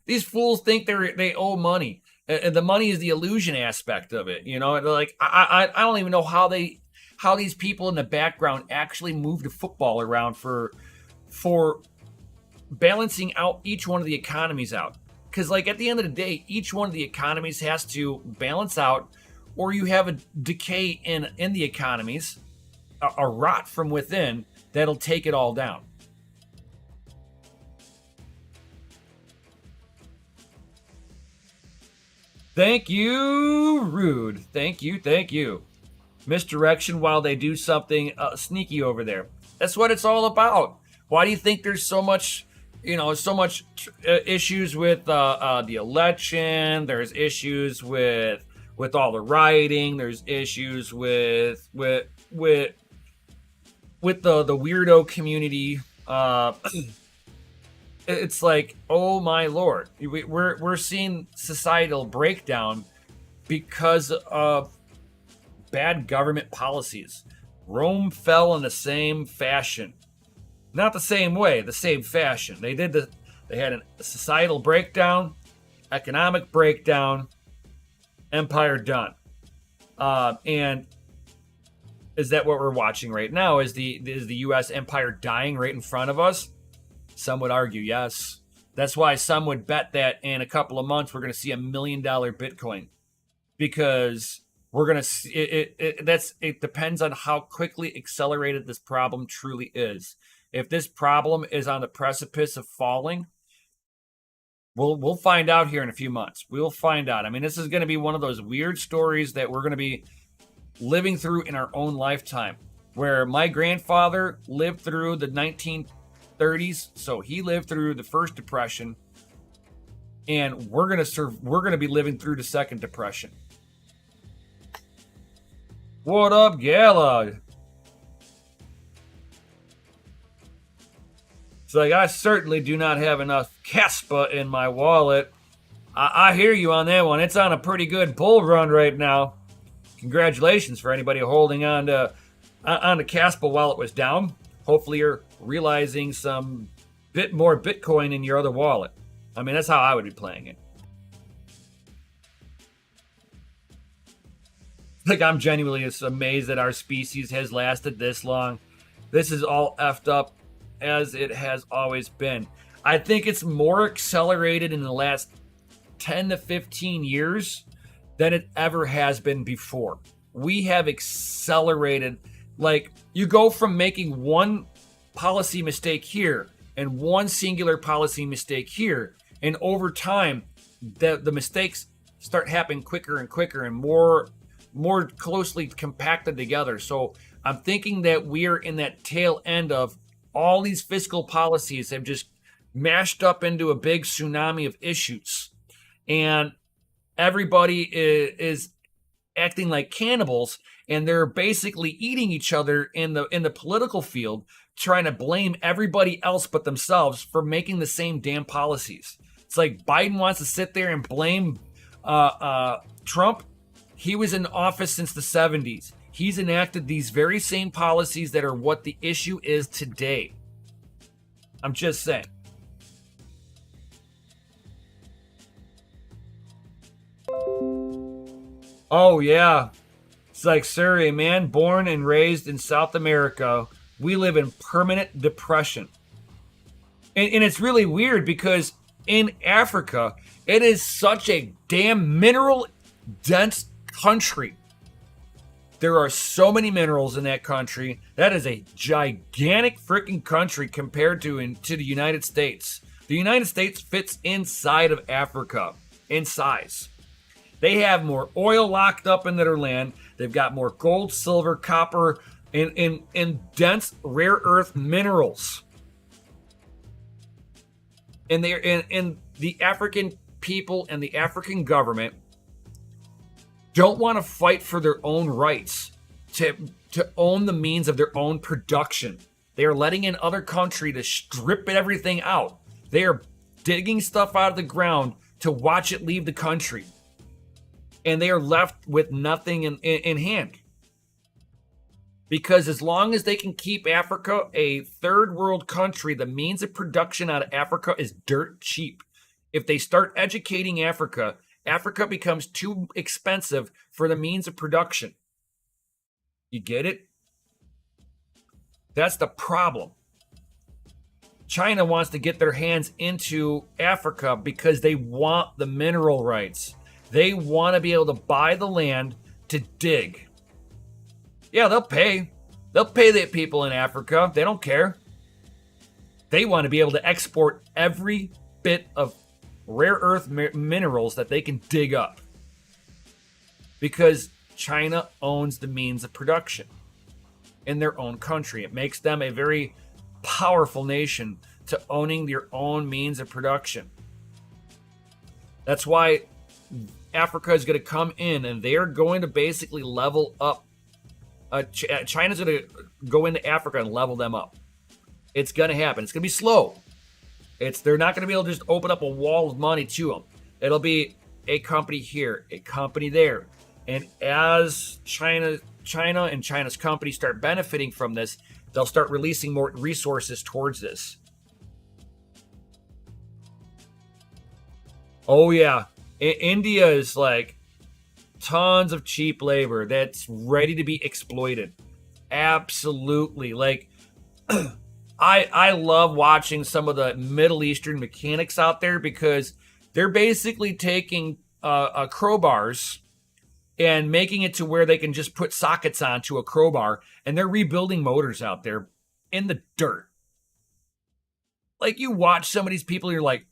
these fools think they owe money. The money is the illusion aspect of it. Like, I don't even know how these people in the background actually move the football around for balancing out each one of the economies out. Because, like, at the end of the day, each one of the economies has to balance out, or you have a decay in the economies, a rot from within that'll take it all down. Thank you, Rude. Thank you. Misdirection while they do something sneaky over there. That's what it's all about. Why do you think there's so much issues with the election? There's issues with all the rioting. There's issues with the weirdo community. It's like, oh my Lord, we're seeing societal breakdown because of bad government policies. Rome fell in the same fashion. Not the same way, the same fashion. They did They had a societal breakdown, economic breakdown, empire done. And is that what we're watching right now? Is the U.S. empire dying right in front of us? Some would argue yes. That's why some would bet that in a couple of months we're going to see $1 million Bitcoin, because we're going to see it depends on how quickly accelerated this problem truly is. If this problem is on the precipice of falling, we'll find out here in a few months. We'll find out. I mean, this is going to be one of those weird stories that we're going to be living through in our own lifetime, where my grandfather lived through the 1930s, so he lived through the first depression, and we're going to be living through the second depression. What up, Gala? It's like, I certainly do not have enough Caspa in my wallet. I hear you on that one. It's on a pretty good bull run right now. Congratulations for anybody holding on to Caspa while it was down. Hopefully you're realizing some bit more Bitcoin in your other wallet. I mean, that's how I would be playing it. Like, I'm genuinely amazed that our species has lasted this long. This is all effed up as it has always been. I think it's more accelerated in the last 10 to 15 years than it ever has been before. We have accelerated. Like, you go from making one policy mistake here and one singular policy mistake here, and over time, the mistakes start happening quicker and quicker and more closely compacted together. So I'm thinking that we are in that tail end of all these fiscal policies have just mashed up into a big tsunami of issues, and everybody is acting like cannibals, and they're basically eating each other in the political field, trying to blame everybody else but themselves for making the same damn policies. It's like Biden wants to sit there and blame Trump. He was in office since the 70s. He's enacted these very same policies that are what the issue is today. I'm just saying. Oh, yeah. It's like, sir, a man born and raised in South America, we live in permanent depression. And it's really weird because in Africa, it is such a damn mineral-dense country. There are so many minerals in that country. That is a gigantic freaking country compared to the United States. The United States fits inside of Africa in size. They have more oil locked up in their land. They've got more gold, silver, copper, and dense rare earth minerals. And the African people and the African government don't want to fight for their own rights to own the means of their own production. They are letting in other country to strip everything out. They are digging stuff out of the ground to watch it leave the country. And they are left with nothing in hand. Because as long as they can keep Africa a third world country, the means of production out of Africa is dirt cheap. If they start educating Africa, Africa becomes too expensive for the means of production. You get it? That's the problem. China wants to get their hands into Africa because they want the mineral rights. They want to be able to buy the land to dig. Yeah, they'll pay. They'll pay the people in Africa. They don't care. They want to be able to export every bit of rare earth minerals that they can dig up. Because China owns the means of production in their own country. It makes them a very powerful nation to owning their own means of production. That's why Africa is going to come in and they're going to basically level up. China's going to go into Africa and level them up. It's going to happen. It's going to be slow. They're not going to be able to just open up a wall of money to them. It'll be a company here, a company there. And as China and China's companies start benefiting from this, they'll start releasing more resources towards this. Oh yeah, India is like tons of cheap labor that's ready to be exploited. Absolutely. Like I love watching some of the Middle Eastern mechanics out there because they're basically taking crowbars and making it to where they can just put sockets onto a crowbar, and they're rebuilding motors out there in the dirt. Like you watch some of these people, you're like,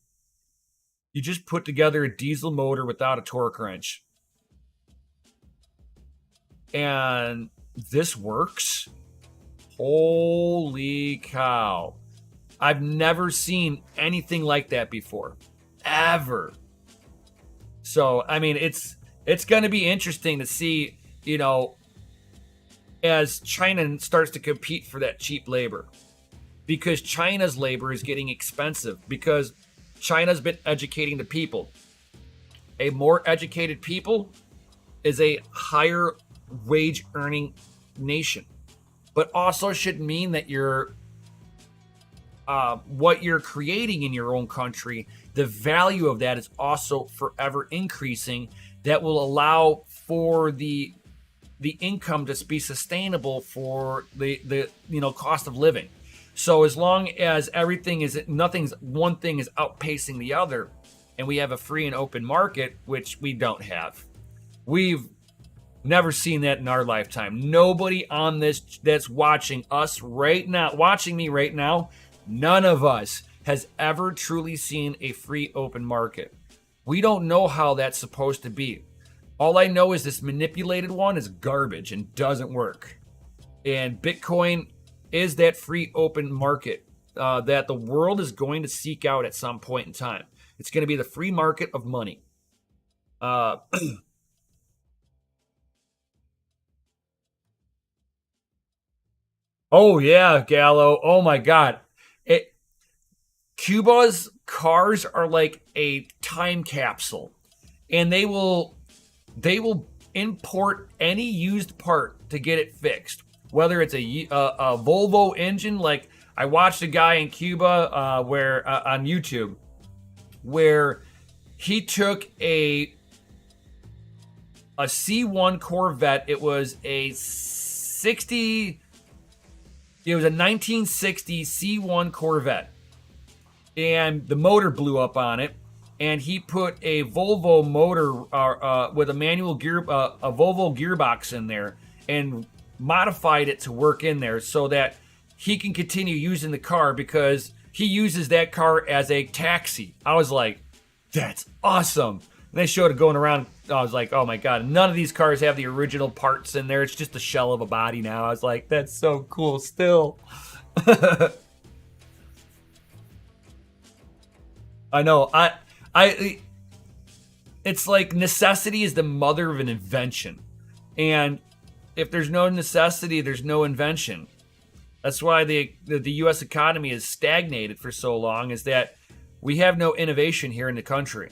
you just put together a diesel motor without a torque wrench, and this works. Holy cow. I've never seen anything like that before. Ever. So, I mean, it's going to be interesting to see, as China starts to compete for that cheap labor. Because China's labor is getting expensive because China's been educating the people. A more educated people is a higher wage earning nation, but also should mean that what you're creating in your own country, the value of that is also forever increasing. That will allow for the income to be sustainable for the cost of living. So as long as one thing is outpacing the other, and we have a free and open market, which we don't have. We've never seen that in our lifetime. Nobody on this that's watching us right now, watching me right now, none of us has ever truly seen a free open market. We don't know how that's supposed to be. All I know is this manipulated one is garbage and doesn't work. And Bitcoin is that free open market that the world is going to seek out at some point in time. It's going to be the free market of money. Oh yeah, Gallo. Oh my God. Cuba's cars are like a time capsule, and they will import any used part to get it fixed. Whether it's a Volvo engine, like I watched a guy in Cuba where on YouTube where he took a C1 Corvette. It was a 1960 C1 Corvette, and the motor blew up on it. And he put a Volvo motor with a manual gear, a Volvo gearbox in there, and modified it to work in there so that he can continue using the car because he uses that car as a taxi. I was like, that's awesome. And they showed it going around. I was like, oh my God, none of these cars have the original parts in there. It's just a shell of a body now. I was like, that's so cool still. I know. It's like necessity is the mother of an invention. And if there's no necessity, there's no invention. That's why the U.S. economy is stagnated for so long, is that we have no innovation here in the country.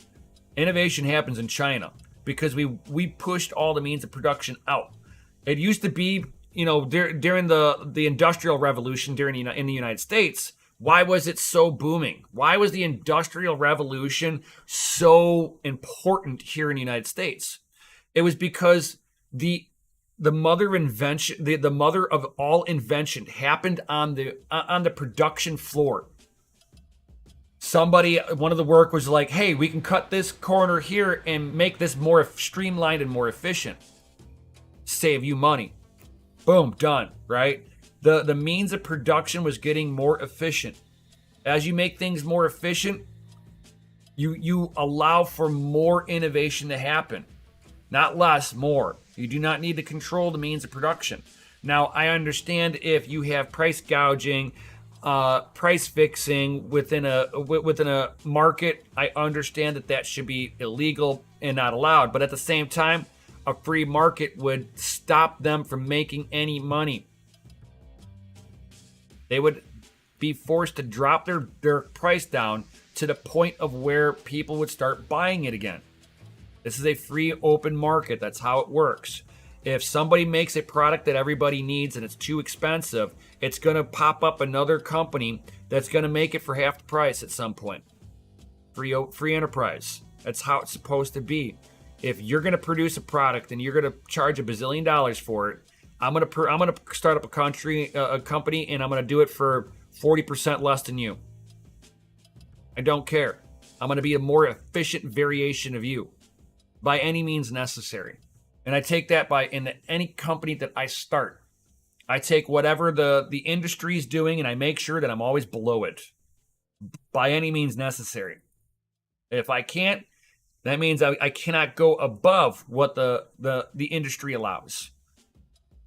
Innovation happens in China because we pushed all the means of production out. It used to be, during the Industrial Revolution in the United States, why was it so booming? Why was the Industrial Revolution so important here in the United States? It was because the mother invention, the mother of all invention happened on the production floor. One of the work was like, hey, we can cut this corner here and make this more streamlined and more efficient. Save you money. Boom, done, right? The means of production was getting more efficient. As you make things more efficient, you allow for more innovation to happen. Not less, more. You do not need to control the means of production. Now, I understand if you have price gouging, price fixing within a market, I understand that should be illegal and not allowed. But at the same time, a free market would stop them from making any money. They would be forced to drop their price down to the point of where people would start buying it again. This is a free open market. That's how it works. If somebody makes a product that everybody needs and it's too expensive, it's going to pop up another company that's going to make it for half the price at some point. Free enterprise. That's how it's supposed to be. If you're going to produce a product and you're going to charge $1 bazillion for it, I'm going to start up a company, and I'm going to do it for 40% less than you. I don't care. I'm going to be a more efficient variation of you by any means necessary. And I take that in any company that I start. I take whatever the industry is doing, and I make sure that I'm always below it by any means necessary. If I can't, that means I cannot go above what the industry allows.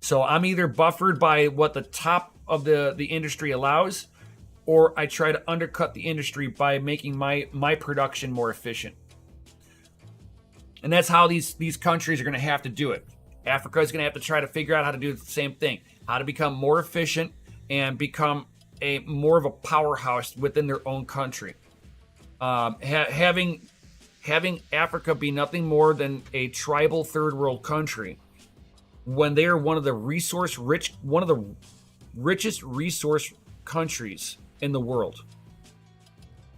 So I'm either buffered by what the top of the industry allows, or I try to undercut the industry by making my production more efficient. And that's how these countries are going to have to do it. Africa is going to have to try to figure out how to do the same thing, how to become more efficient and become more of a powerhouse within their own country. Having Africa be nothing more than a tribal third world country, when they are one of the richest resource countries in the world.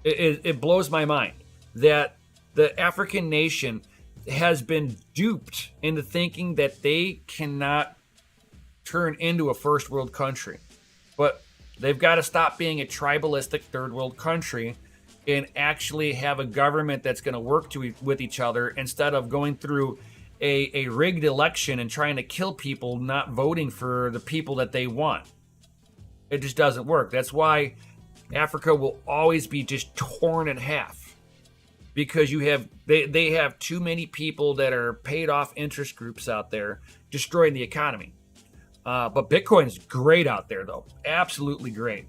It blows my mind that the African nation has been duped into thinking that they cannot turn into a first world country. But they've got to stop being a tribalistic third world country and actually have a government that's going to work with each other, instead of going through a rigged election and trying to kill people not voting for the people that they want. It just doesn't work. That's why Africa will always be just torn in half, because they have too many people that are paid off interest groups out there destroying the economy. But Bitcoin's great out there, though. Absolutely great.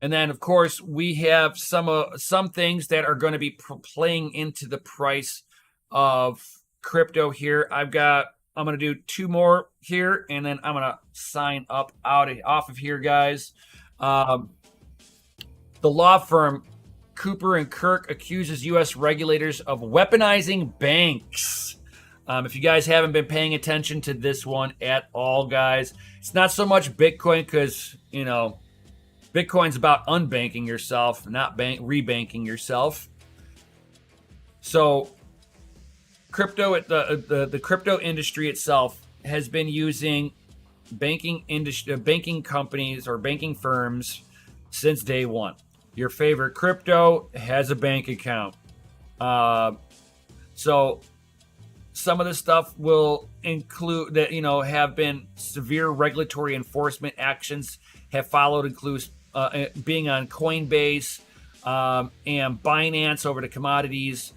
And then, of course, we have some things that are going to be playing into the price of crypto here. I'm going to do two more here, and then I'm going to sign up off of here, guys. The law firm Cooper and Kirk accuses U.S. regulators of weaponizing banks. If you guys haven't been paying attention to this one at all, guys, it's not so much Bitcoin, because, Bitcoin's about unbanking yourself, not rebanking yourself. So the crypto industry itself has been using banking companies or banking firms since day one. Your favorite crypto has a bank account. So some of the stuff will include that, have been severe regulatory enforcement actions have followed, includes being on Coinbase and Binance over the commodities.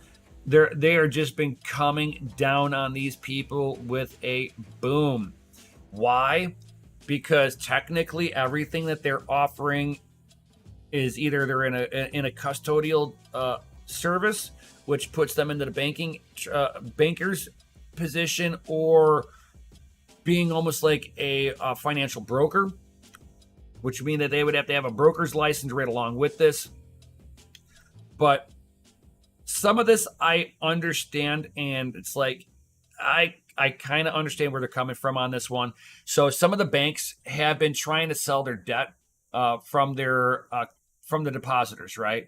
They are just been coming down on these people with a boom. Why? Because technically everything that they're offering is either they're in a custodial service, which puts them into the banker's position, or being almost like a financial broker, which would mean that they would have to have a broker's license right along with this. But some of this I understand, and it's like I kind of understand where they're coming from on this one. So some of the banks have been trying to sell their debt from the depositors, right?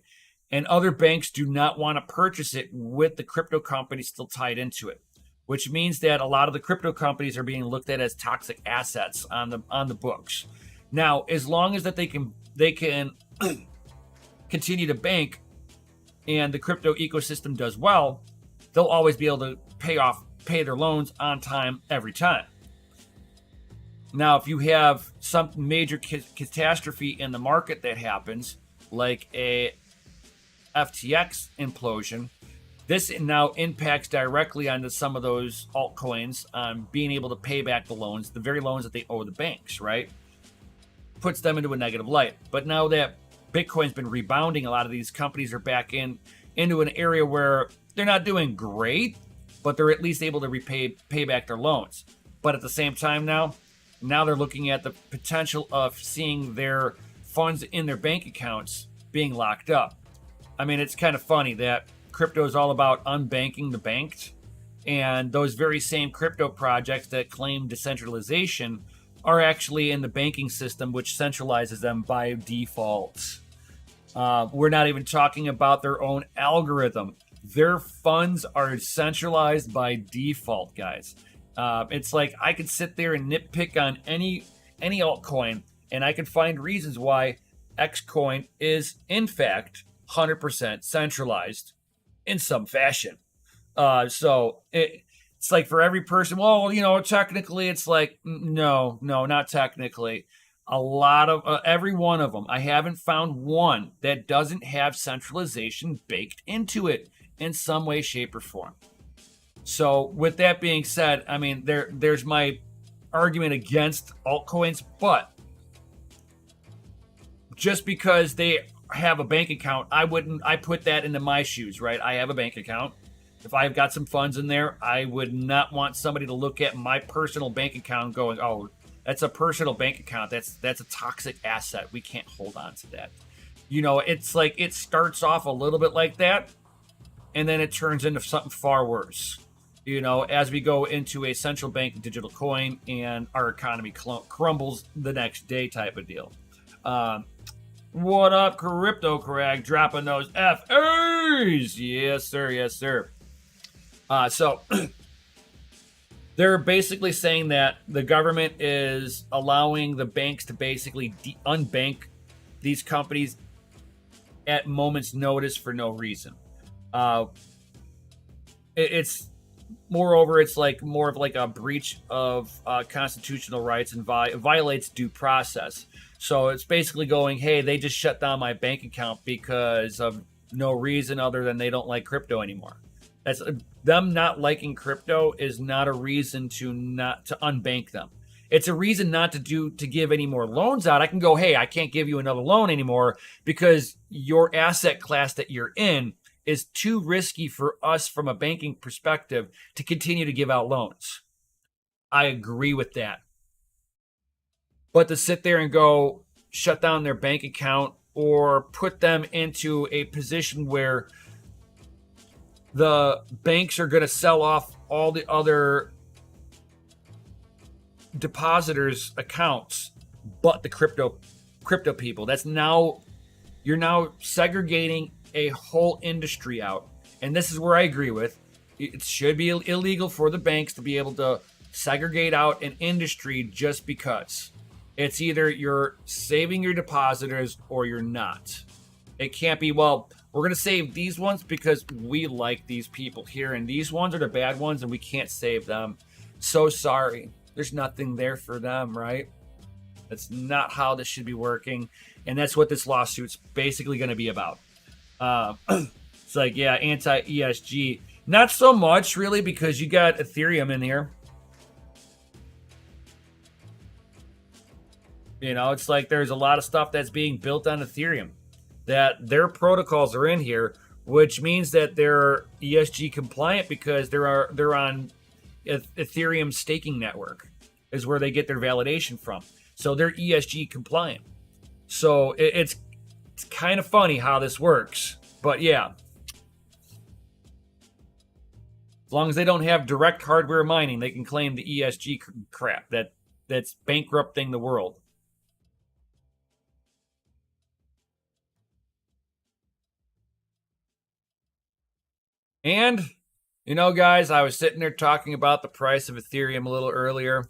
And other banks do not want to purchase it with the crypto companies still tied into it, which means that a lot of the crypto companies are being looked at as toxic assets on the books. Now, as long as that they can continue to bank and the crypto ecosystem does well, they'll always be able to pay their loans on time every time. Now, if you have some major catastrophe in the market that happens, like a FTX implosion, this now impacts directly onto some of those altcoins on being able to pay back the loans, the very loans that they owe the banks, right? Puts them into a negative light. But now that Bitcoin's been rebounding, a lot of these companies are back into an area where they're not doing great, but they're at least able to pay back their loans. But at the same time now they're looking at the potential of seeing their funds in their bank accounts being locked up. I mean, it's kind of funny that crypto is all about unbanking the banked, and those very same crypto projects that claim decentralization are actually in the banking system, which centralizes them by default. We're not even talking about their own algorithm. Their funds are centralized by default, guys. It's like I could sit there and nitpick on any altcoin, and I can find reasons why X coin is in fact 100% centralized in some fashion. It's like for every person, well, technically it's like, no, not technically. A lot of every one of them, I haven't found one that doesn't have centralization baked into it in some way, shape, or form. So with that being said, I mean, there's my argument against altcoins, but just because they have a bank account, I put that into my shoes, right? I have a bank account. If I've got some funds in there, I would not want somebody to look at my personal bank account going, oh, that's a personal bank account. That's a toxic asset. We can't hold on to that. It's like it starts off a little bit like that, and then it turns into something far worse. As we go into a central bank digital coin and our economy crumbles the next day type of deal. What up, Crypto Crag? Dropping those FAs. Yes, sir. Yes, sir. So they're basically saying that the government is allowing the banks to basically unbank these companies at moment's notice for no reason. It's like more of like a breach of constitutional rights and violates due process. So it's basically going, hey, they just shut down my bank account because of no reason other than they don't like crypto anymore. That's them not liking crypto is not a reason to unbank them. It's a reason not to give any more loans out. I can go, hey, I can't give you another loan anymore because your asset class that you're in is too risky for us from a banking perspective to continue to give out loans. I agree with that. But to sit there and go shut down their bank account or put them into a position where the banks are going to sell off all the other depositors' accounts, but the crypto people. You're now segregating a whole industry out. And this is where I agree with. It should be illegal for the banks to be able to segregate out an industry just because. It's either you're saving your depositors or you're not. It can't be, well, we're going to save these ones because we like these people here, and these ones are the bad ones, and we can't save them. So sorry. There's nothing there for them, right? That's not how this should be working, and that's what this lawsuit's basically going to be about. It's like, yeah, anti-ESG. Not so much, really, because you got Ethereum in here. It's like there's a lot of stuff that's being built on Ethereum. That their protocols are in here, which means that they're ESG compliant because they're on Ethereum staking network is where they get their validation from. So they're ESG compliant. So it's kind of funny how this works, but yeah. As long as they don't have direct hardware mining, they can claim the ESG crap that's bankrupting the world. And, guys, I was sitting there talking about the price of Ethereum a little earlier.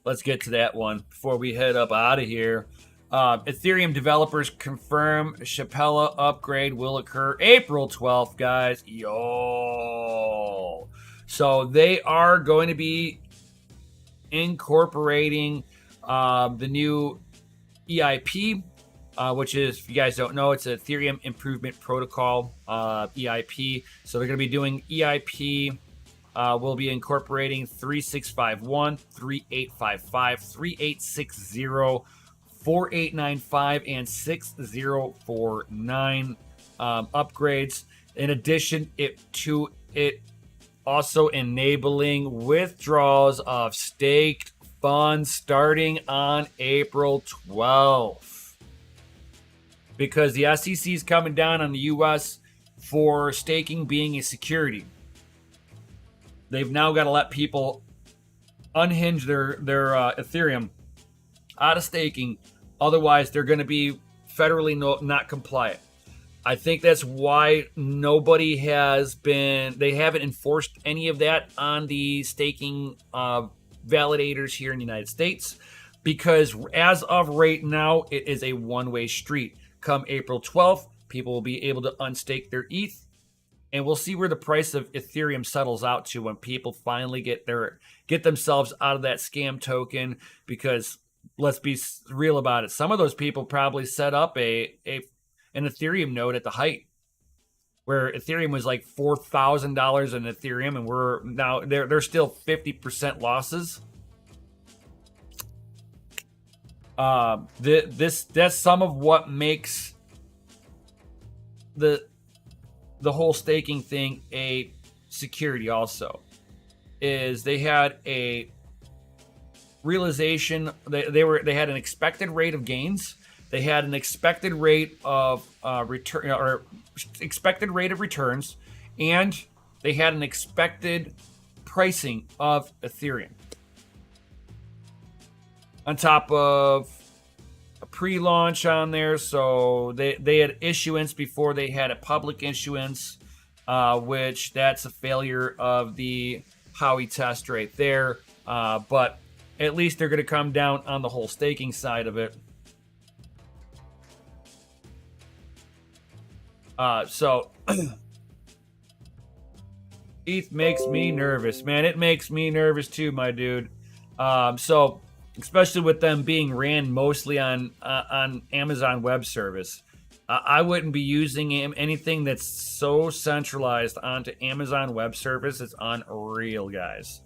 Let's get to that one before we head up out of here. Ethereum developers confirm Shapella upgrade will occur April 12th, guys. Yo. So they are going to be incorporating the new EIP, which is, if you guys don't know, it's Ethereum Improvement Protocol, EIP. So they're going to be doing EIP. We'll be incorporating 3651, 3855, 3860, 4895, and 6049 upgrades. In addition, it also enabling withdrawals of staked funds starting on April 12th. Because the SEC is coming down on the U.S. for staking being a security. They've now got to let people unhinge their Ethereum out of staking. Otherwise, they're going to be federally not compliant. I think that's why nobody has been, they haven't enforced any of that on the staking validators here in the United States, because as of right now, it is a one-way street. Come April 12th, people will be able to unstake their ETH, and we'll see where the price of Ethereum settles out to when people finally get themselves out of that scam token. Because let's be real about it, some of those people probably set up an Ethereum node at the height, where Ethereum was like $4,000 in Ethereum, and we're now they're still 50% losses. That's some of what makes the whole staking thing a security. Also, is they had a realization they had an expected rate of gains. They had an expected rate of return, or expected rate of returns, and they had an expected pricing of Ethereum, on top of a pre-launch on there. So they had issuance before they had a public issuance, which that's a failure of the Howey test right there. But at least they're going to come down on the whole staking side of it. So ETH makes me nervous, man. It makes me nervous too, my dude. So especially with them being ran mostly on Amazon Web Service, I wouldn't be using anything that's so centralized onto Amazon Web Service. It's unreal, guys.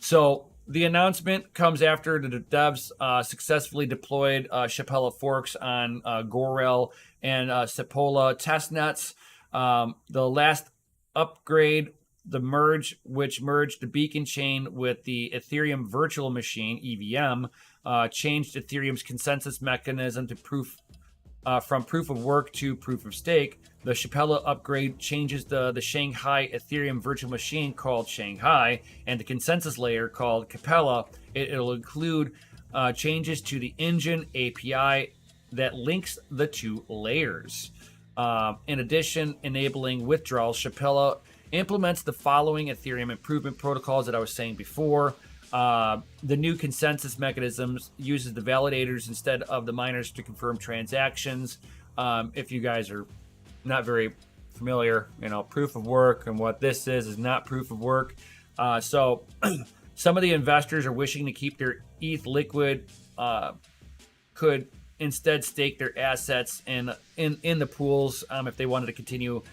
So the announcement comes after the devs successfully deployed Shapella forks on Gorel and Sepola testnets. The last upgrade, the merge, which merged the beacon chain with the Ethereum virtual machine, EVM, changed Ethereum's consensus mechanism to from proof of work to proof of stake. The Shapella upgrade changes the Shanghai Ethereum virtual machine called Shanghai and the consensus layer called Capella. It'll include changes to the engine API that links the two layers. In addition, enabling withdrawals, Shapella implements the following Ethereum improvement protocols that I was saying before. The new consensus mechanisms uses the validators instead of the miners to confirm transactions. If you guys are not very familiar, proof of work and what this is not proof of work. So some of the investors are wishing to keep their ETH liquid, could instead stake their assets in the pools if they wanted to continue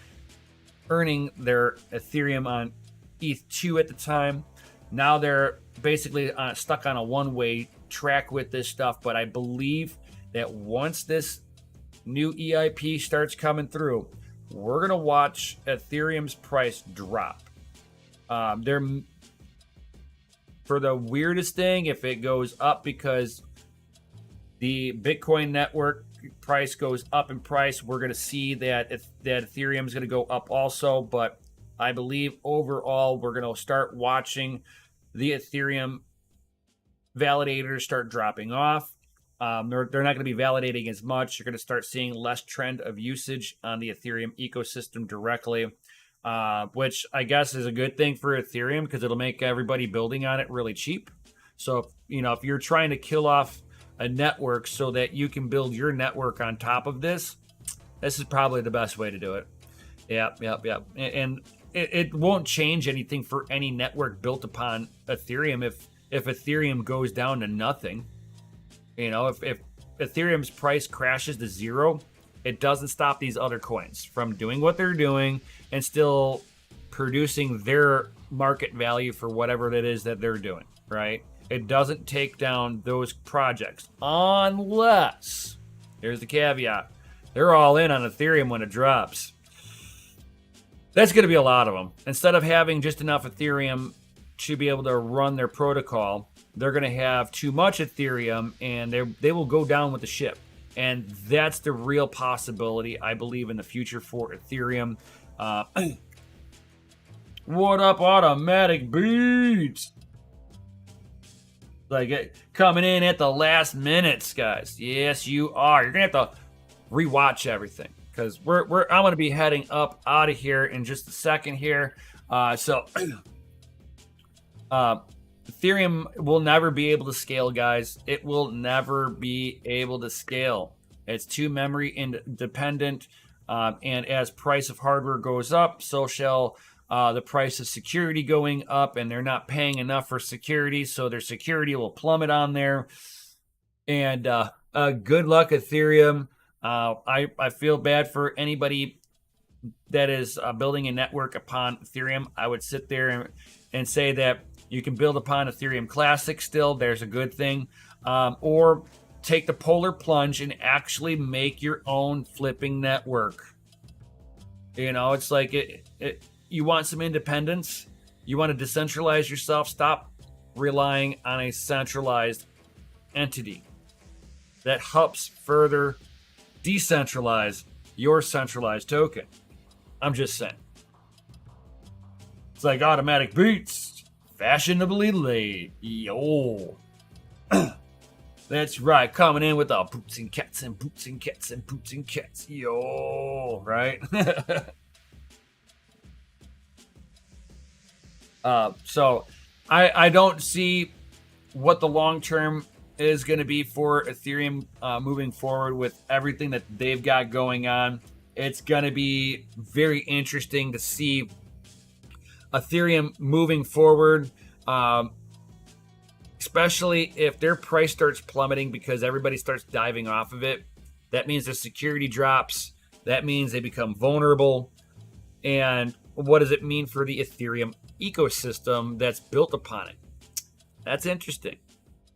earning their Ethereum on ETH2 at the time. Now they're basically stuck on a one-way track with this stuff, but I believe that once this new EIP starts coming through, we're going to watch Ethereum's price drop. For the weirdest thing, if it goes up because the Bitcoin network price goes up in price, we're going to see that Ethereum is going to go up also. But I believe overall, we're going to start watching the Ethereum validators start dropping off. They're not going to be validating as much. You're going to start seeing less trend of usage on the Ethereum ecosystem directly, which I guess is a good thing for Ethereum because it'll make everybody building on it really cheap. So, if you're trying to kill off a network so that you can build your network on top of this is probably the best way to do it. Yep. And it won't change anything for any network built upon Ethereum if Ethereum goes down to nothing. If Ethereum's price crashes to zero, it doesn't stop these other coins from doing what they're doing and still producing their market value for whatever it is that they're doing, right? It doesn't take down those projects unless, here's the caveat, they're all in on Ethereum when it drops. That's going to be a lot of them. Instead of having just enough Ethereum to be able to run their protocol, they're going to have too much Ethereum and they will go down with the ship. And that's the real possibility, I believe, in the future for Ethereum. What up, Automatic Beats? Coming in at the last minutes, guys. Yes, you are. You're gonna have to rewatch everything because I'm gonna be heading up out of here in just a second here. So Ethereum will never be able to scale, guys. It will never be able to scale. It's too memory independent, and as price of hardware goes up, so shall the price of security going up, and they're not paying enough for security, so their security will plummet on there. And good luck, Ethereum. I feel bad for anybody that is building a network upon Ethereum. I would sit there and say that you can build upon Ethereum Classic still. There's a good thing. Or take the polar plunge and actually make your own flipping network. You know, it's like you want some independence. You want to decentralize yourself. Stop relying on a centralized entity that helps further decentralize your centralized token. I'm just saying. It's like automatic beats, fashionably late. Yo. That's right. Coming in with the boots and cats and boots and cats and boots and cats. Yo. Right? So I don't see what the long term is going to be for Ethereum moving forward with everything that they've got going on. It's going to be very interesting to see Ethereum moving forward, especially if their price starts plummeting because everybody starts diving off of it. That means the security drops. That means they become vulnerable. And what does it mean for the Ethereum ecosystem that's built upon it? That's interesting.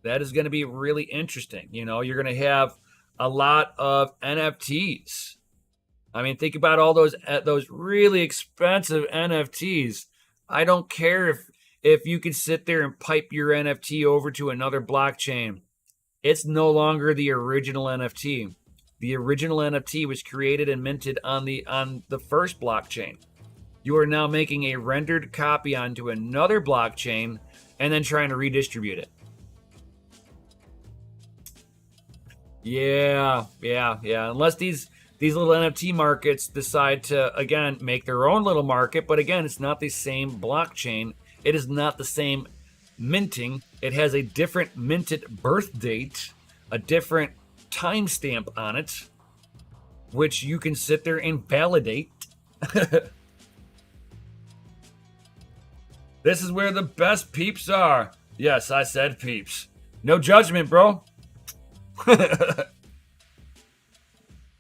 That is going to be really interesting. You know, you're going to have a lot of NFTs. I mean, think about all those really expensive NFTs. I don't care if you can sit there and pipe your NFT over to another blockchain. It's no longer the original NFT. The original NFT was created and minted on the first blockchain. You are now making a rendered copy onto another blockchain and then trying to redistribute it. Yeah. Unless these little NFT markets decide to, again, make their own little market. But again, it's not the same blockchain. It is not the same minting. It has a different minted birth date, a different timestamp on it, which you can sit there and validate. This is where the best peeps are. Yes, I said peeps. No judgment, bro.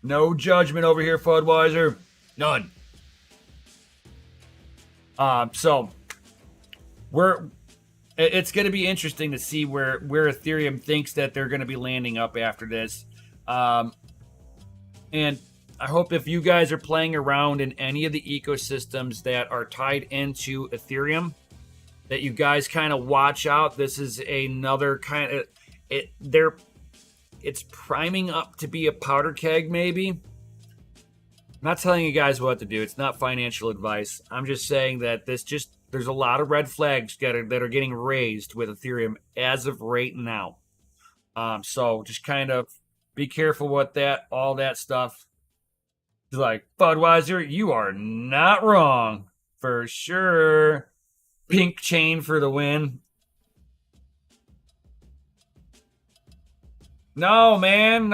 No judgment over here, Fudweiser. None. So it's going to be interesting to see where Ethereum thinks that they're going to be landing up after this. And I hope if you guys are playing around in any of the ecosystems that are tied into Ethereum, that you guys kind of watch out. This is another kind of it's priming up to be a powder keg, maybe. I'm not telling you guys what to do. It's not financial advice. I'm just saying that there's a lot of red flags that are getting raised with Ethereum as of right now. So just kind of be careful with all that stuff. It's like, Budweiser, you are not wrong. For sure. Pink chain for the win. No, man.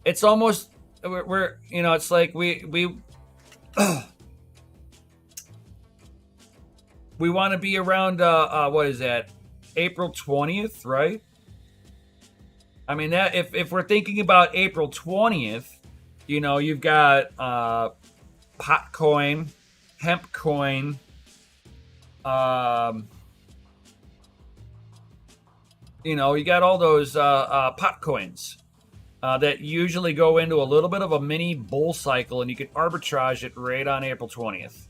It's almost we're it's like we we want to be around what is that? April 20th, right? I mean, that if we're thinking about April 20th, you've got pot coin, hemp coin, you got all those pot coins that usually go into a little bit of a mini bull cycle, and you can arbitrage it right on April 20th.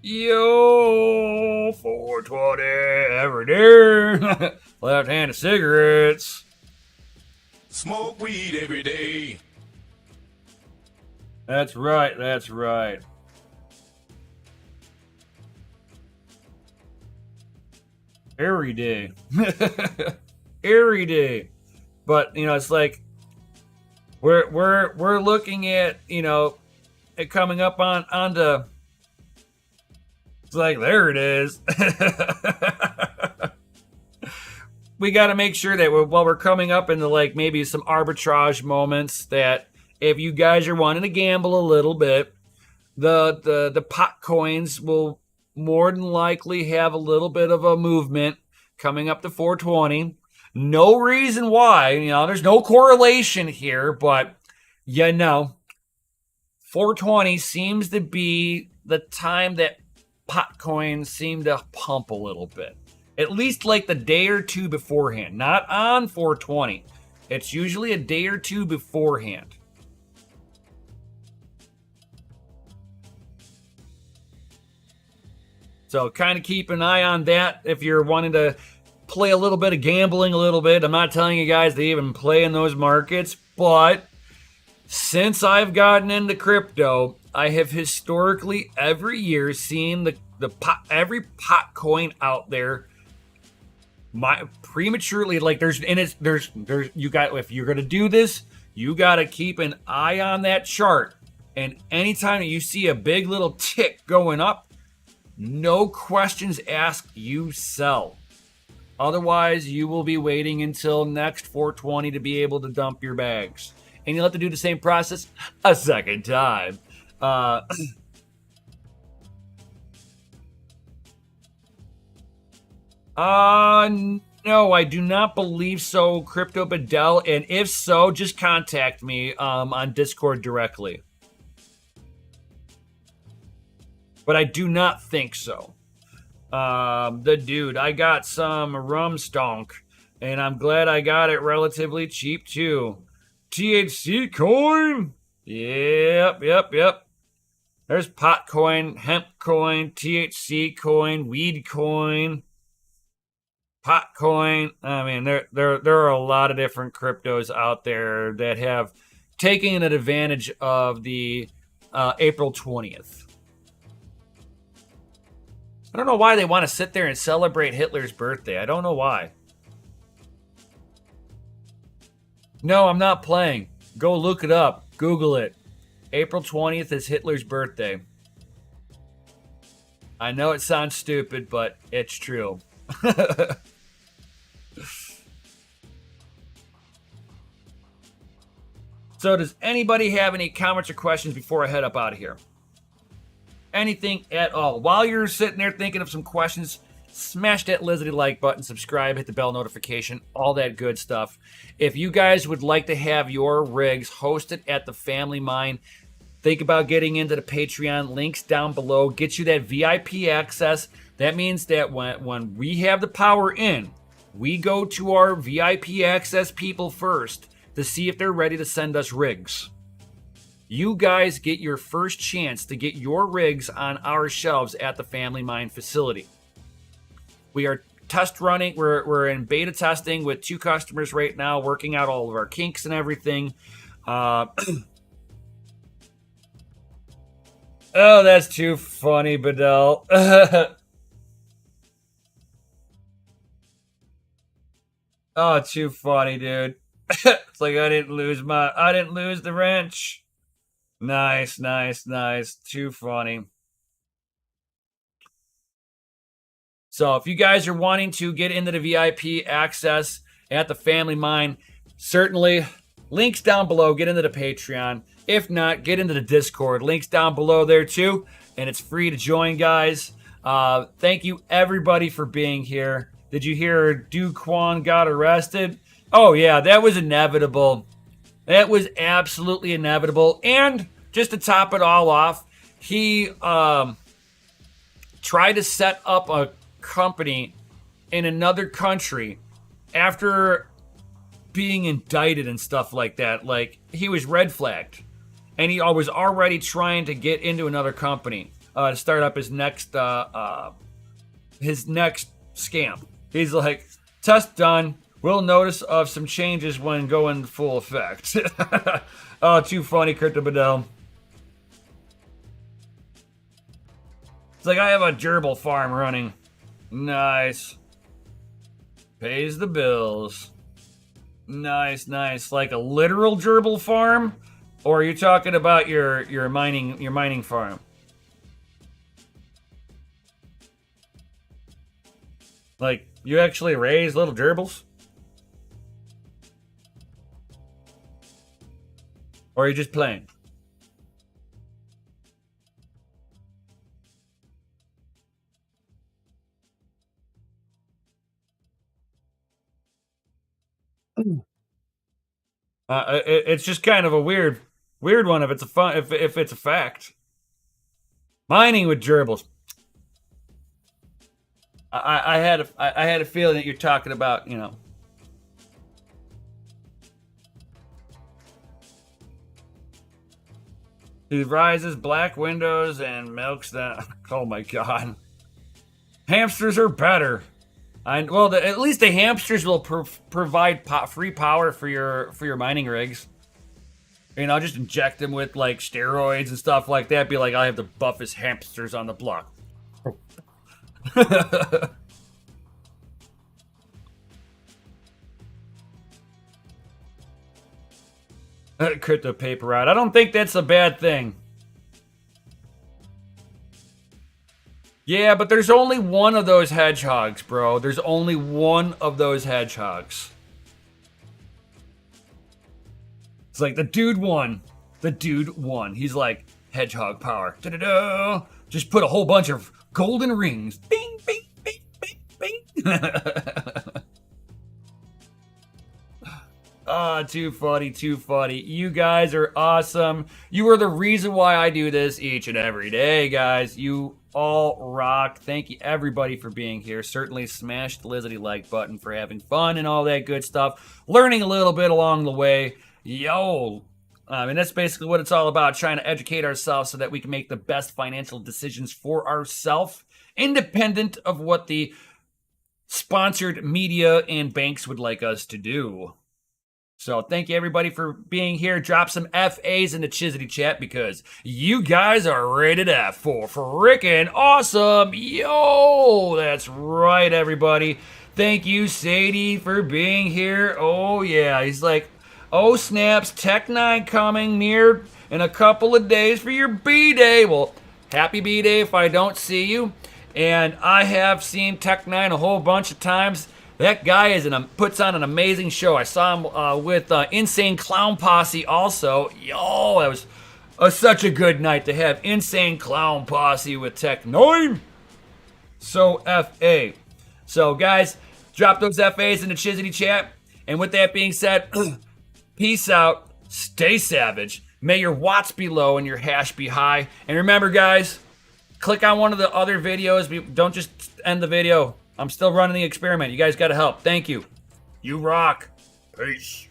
Yo, 420 every day. Left hand of cigarettes. Smoke weed every day. That's right. Every day. Every day. But, it's like we're looking at, it coming up on the, it's like, there it is. We got to make sure that while we're coming up into like maybe some arbitrage moments, that if you guys are wanting to gamble a little bit, the pot coins will more than likely have a little bit of a movement coming up to 420. No reason why, there's no correlation here, but 420 seems to be the time that pot coins seem to pump a little bit. At least like the day or two beforehand. Not on 420. It's usually a day or two beforehand. So kind of keep an eye on that if you're wanting to play a little bit of gambling a little bit. I'm not telling you guys to even play in those markets, but since I've gotten into crypto, I have historically every year seen every pot coin out there prematurely, like there's you got, if you're gonna do this, you gotta keep an eye on that chart, and anytime you see a big little tick going up, no questions asked, you sell. Otherwise, you will be waiting until next 420 to be able to dump your bags, and you'll have to do the same process a second time. No, I do not believe so, Crypto Bedell. And if so, just contact me on Discord directly. But I do not think so. The dude, I got some rum stonk, and I'm glad I got it relatively cheap too. THC coin? Yep. There's pot coin, hemp coin, THC coin, weed coin, pot coin. I mean, there are a lot of different cryptos out there that have taken an advantage of the April 20th. I don't know why they want to sit there and celebrate Hitler's birthday. I don't know why. No, I'm not playing. Go look it up. Google it. April 20th is Hitler's birthday. I know it sounds stupid, but it's true. So does anybody have any comments or questions before I head up out of here? Anything at all? While you're sitting there thinking of some questions, smash that lizardy like button, subscribe, hit the bell notification, all that good stuff. If you guys would like to have your rigs hosted at the Family Mine, think about getting into the Patreon. Links down below. Get you that VIP access. That means that when we have the power in, we go to our VIP access people first to see if they're ready to send us rigs. You guys get your first chance to get your rigs on our shelves at the Family Mine facility. We are test running. We're in beta testing with 2 customers right now, working out all of our kinks and everything. Oh, that's too funny, Bedell. Oh, too funny, dude. It's like I didn't lose the wrench. Nice. Too funny. So if you guys are wanting to get into the VIP access at the Family Mine, certainly links down below. Get into the Patreon. If not, get into the Discord. Links down below there too. And it's free to join, guys. Thank you everybody for being here. Did you hear Do Kwon got arrested? Oh yeah, that was inevitable. That was absolutely inevitable. And just to top it all off, he tried to set up a company in another country after being indicted and stuff like that. Like, he was red flagged, and he was already trying to get into another company to start up his next scam. He's like, test done. We'll notice of some changes when going full effect. Oh, too funny, Crypto Bedell. It's like, I have a gerbil farm running. Nice. Pays the bills. Nice, nice. Like a literal gerbil farm? Or are you talking about your mining farm? Like, you actually raise little gerbils? Or are you just playing? It's just kind of a weird one if it's a fun if it's a fact. Mining with gerbils. I had a feeling that you're talking about, you know. He rises black windows and milks them. Oh my god. Hamsters are better. Well, at least the hamsters will provide free power for your mining rigs. You know, just inject them with like steroids and stuff like that. Be like, I have the buffest hamsters on the block. Crypto paper route. I don't think that's a bad thing. Yeah, but there's only one of those hedgehogs, bro. There's only one of those hedgehogs. It's like the dude won. The dude won. He's like, hedgehog power. Da-da-da. Just put a whole bunch of golden rings. Bing, bing, bing, bing, bing. Ah, too funny, too funny. You guys are awesome. You are the reason why I do this each and every day, guys. You all rock. Thank you, everybody, for being here. Certainly smash the Lizzie like button for having fun and all that good stuff. Learning a little bit along the way. Yo, and that's basically what it's all about, trying to educate ourselves so that we can make the best financial decisions for ourselves, independent of what the sponsored media and banks would like us to do. So thank you, everybody, for being here. Drop some FAs in the Chizzity chat because you guys are rated F for freaking awesome. Yo, that's right, everybody. Thank you, Sadie, for being here. Oh, yeah. He's like, oh, snaps, Tech 9 coming near in a couple of days for your B-Day. Well, happy B-Day if I don't see you. And I have seen Tech 9 a whole bunch of times. That guy puts on an amazing show. I saw him with Insane Clown Posse also. Yo, that was such a good night to have Insane Clown Posse with Tech 9. So FA. So guys, drop those FAs in the Chizzity chat. And with that being said, peace out. Stay savage. May your watts be low and your hash be high. And remember, guys, click on one of the other videos. Don't just end the video. I'm still running the experiment. You guys got to help. Thank you. You rock. Peace.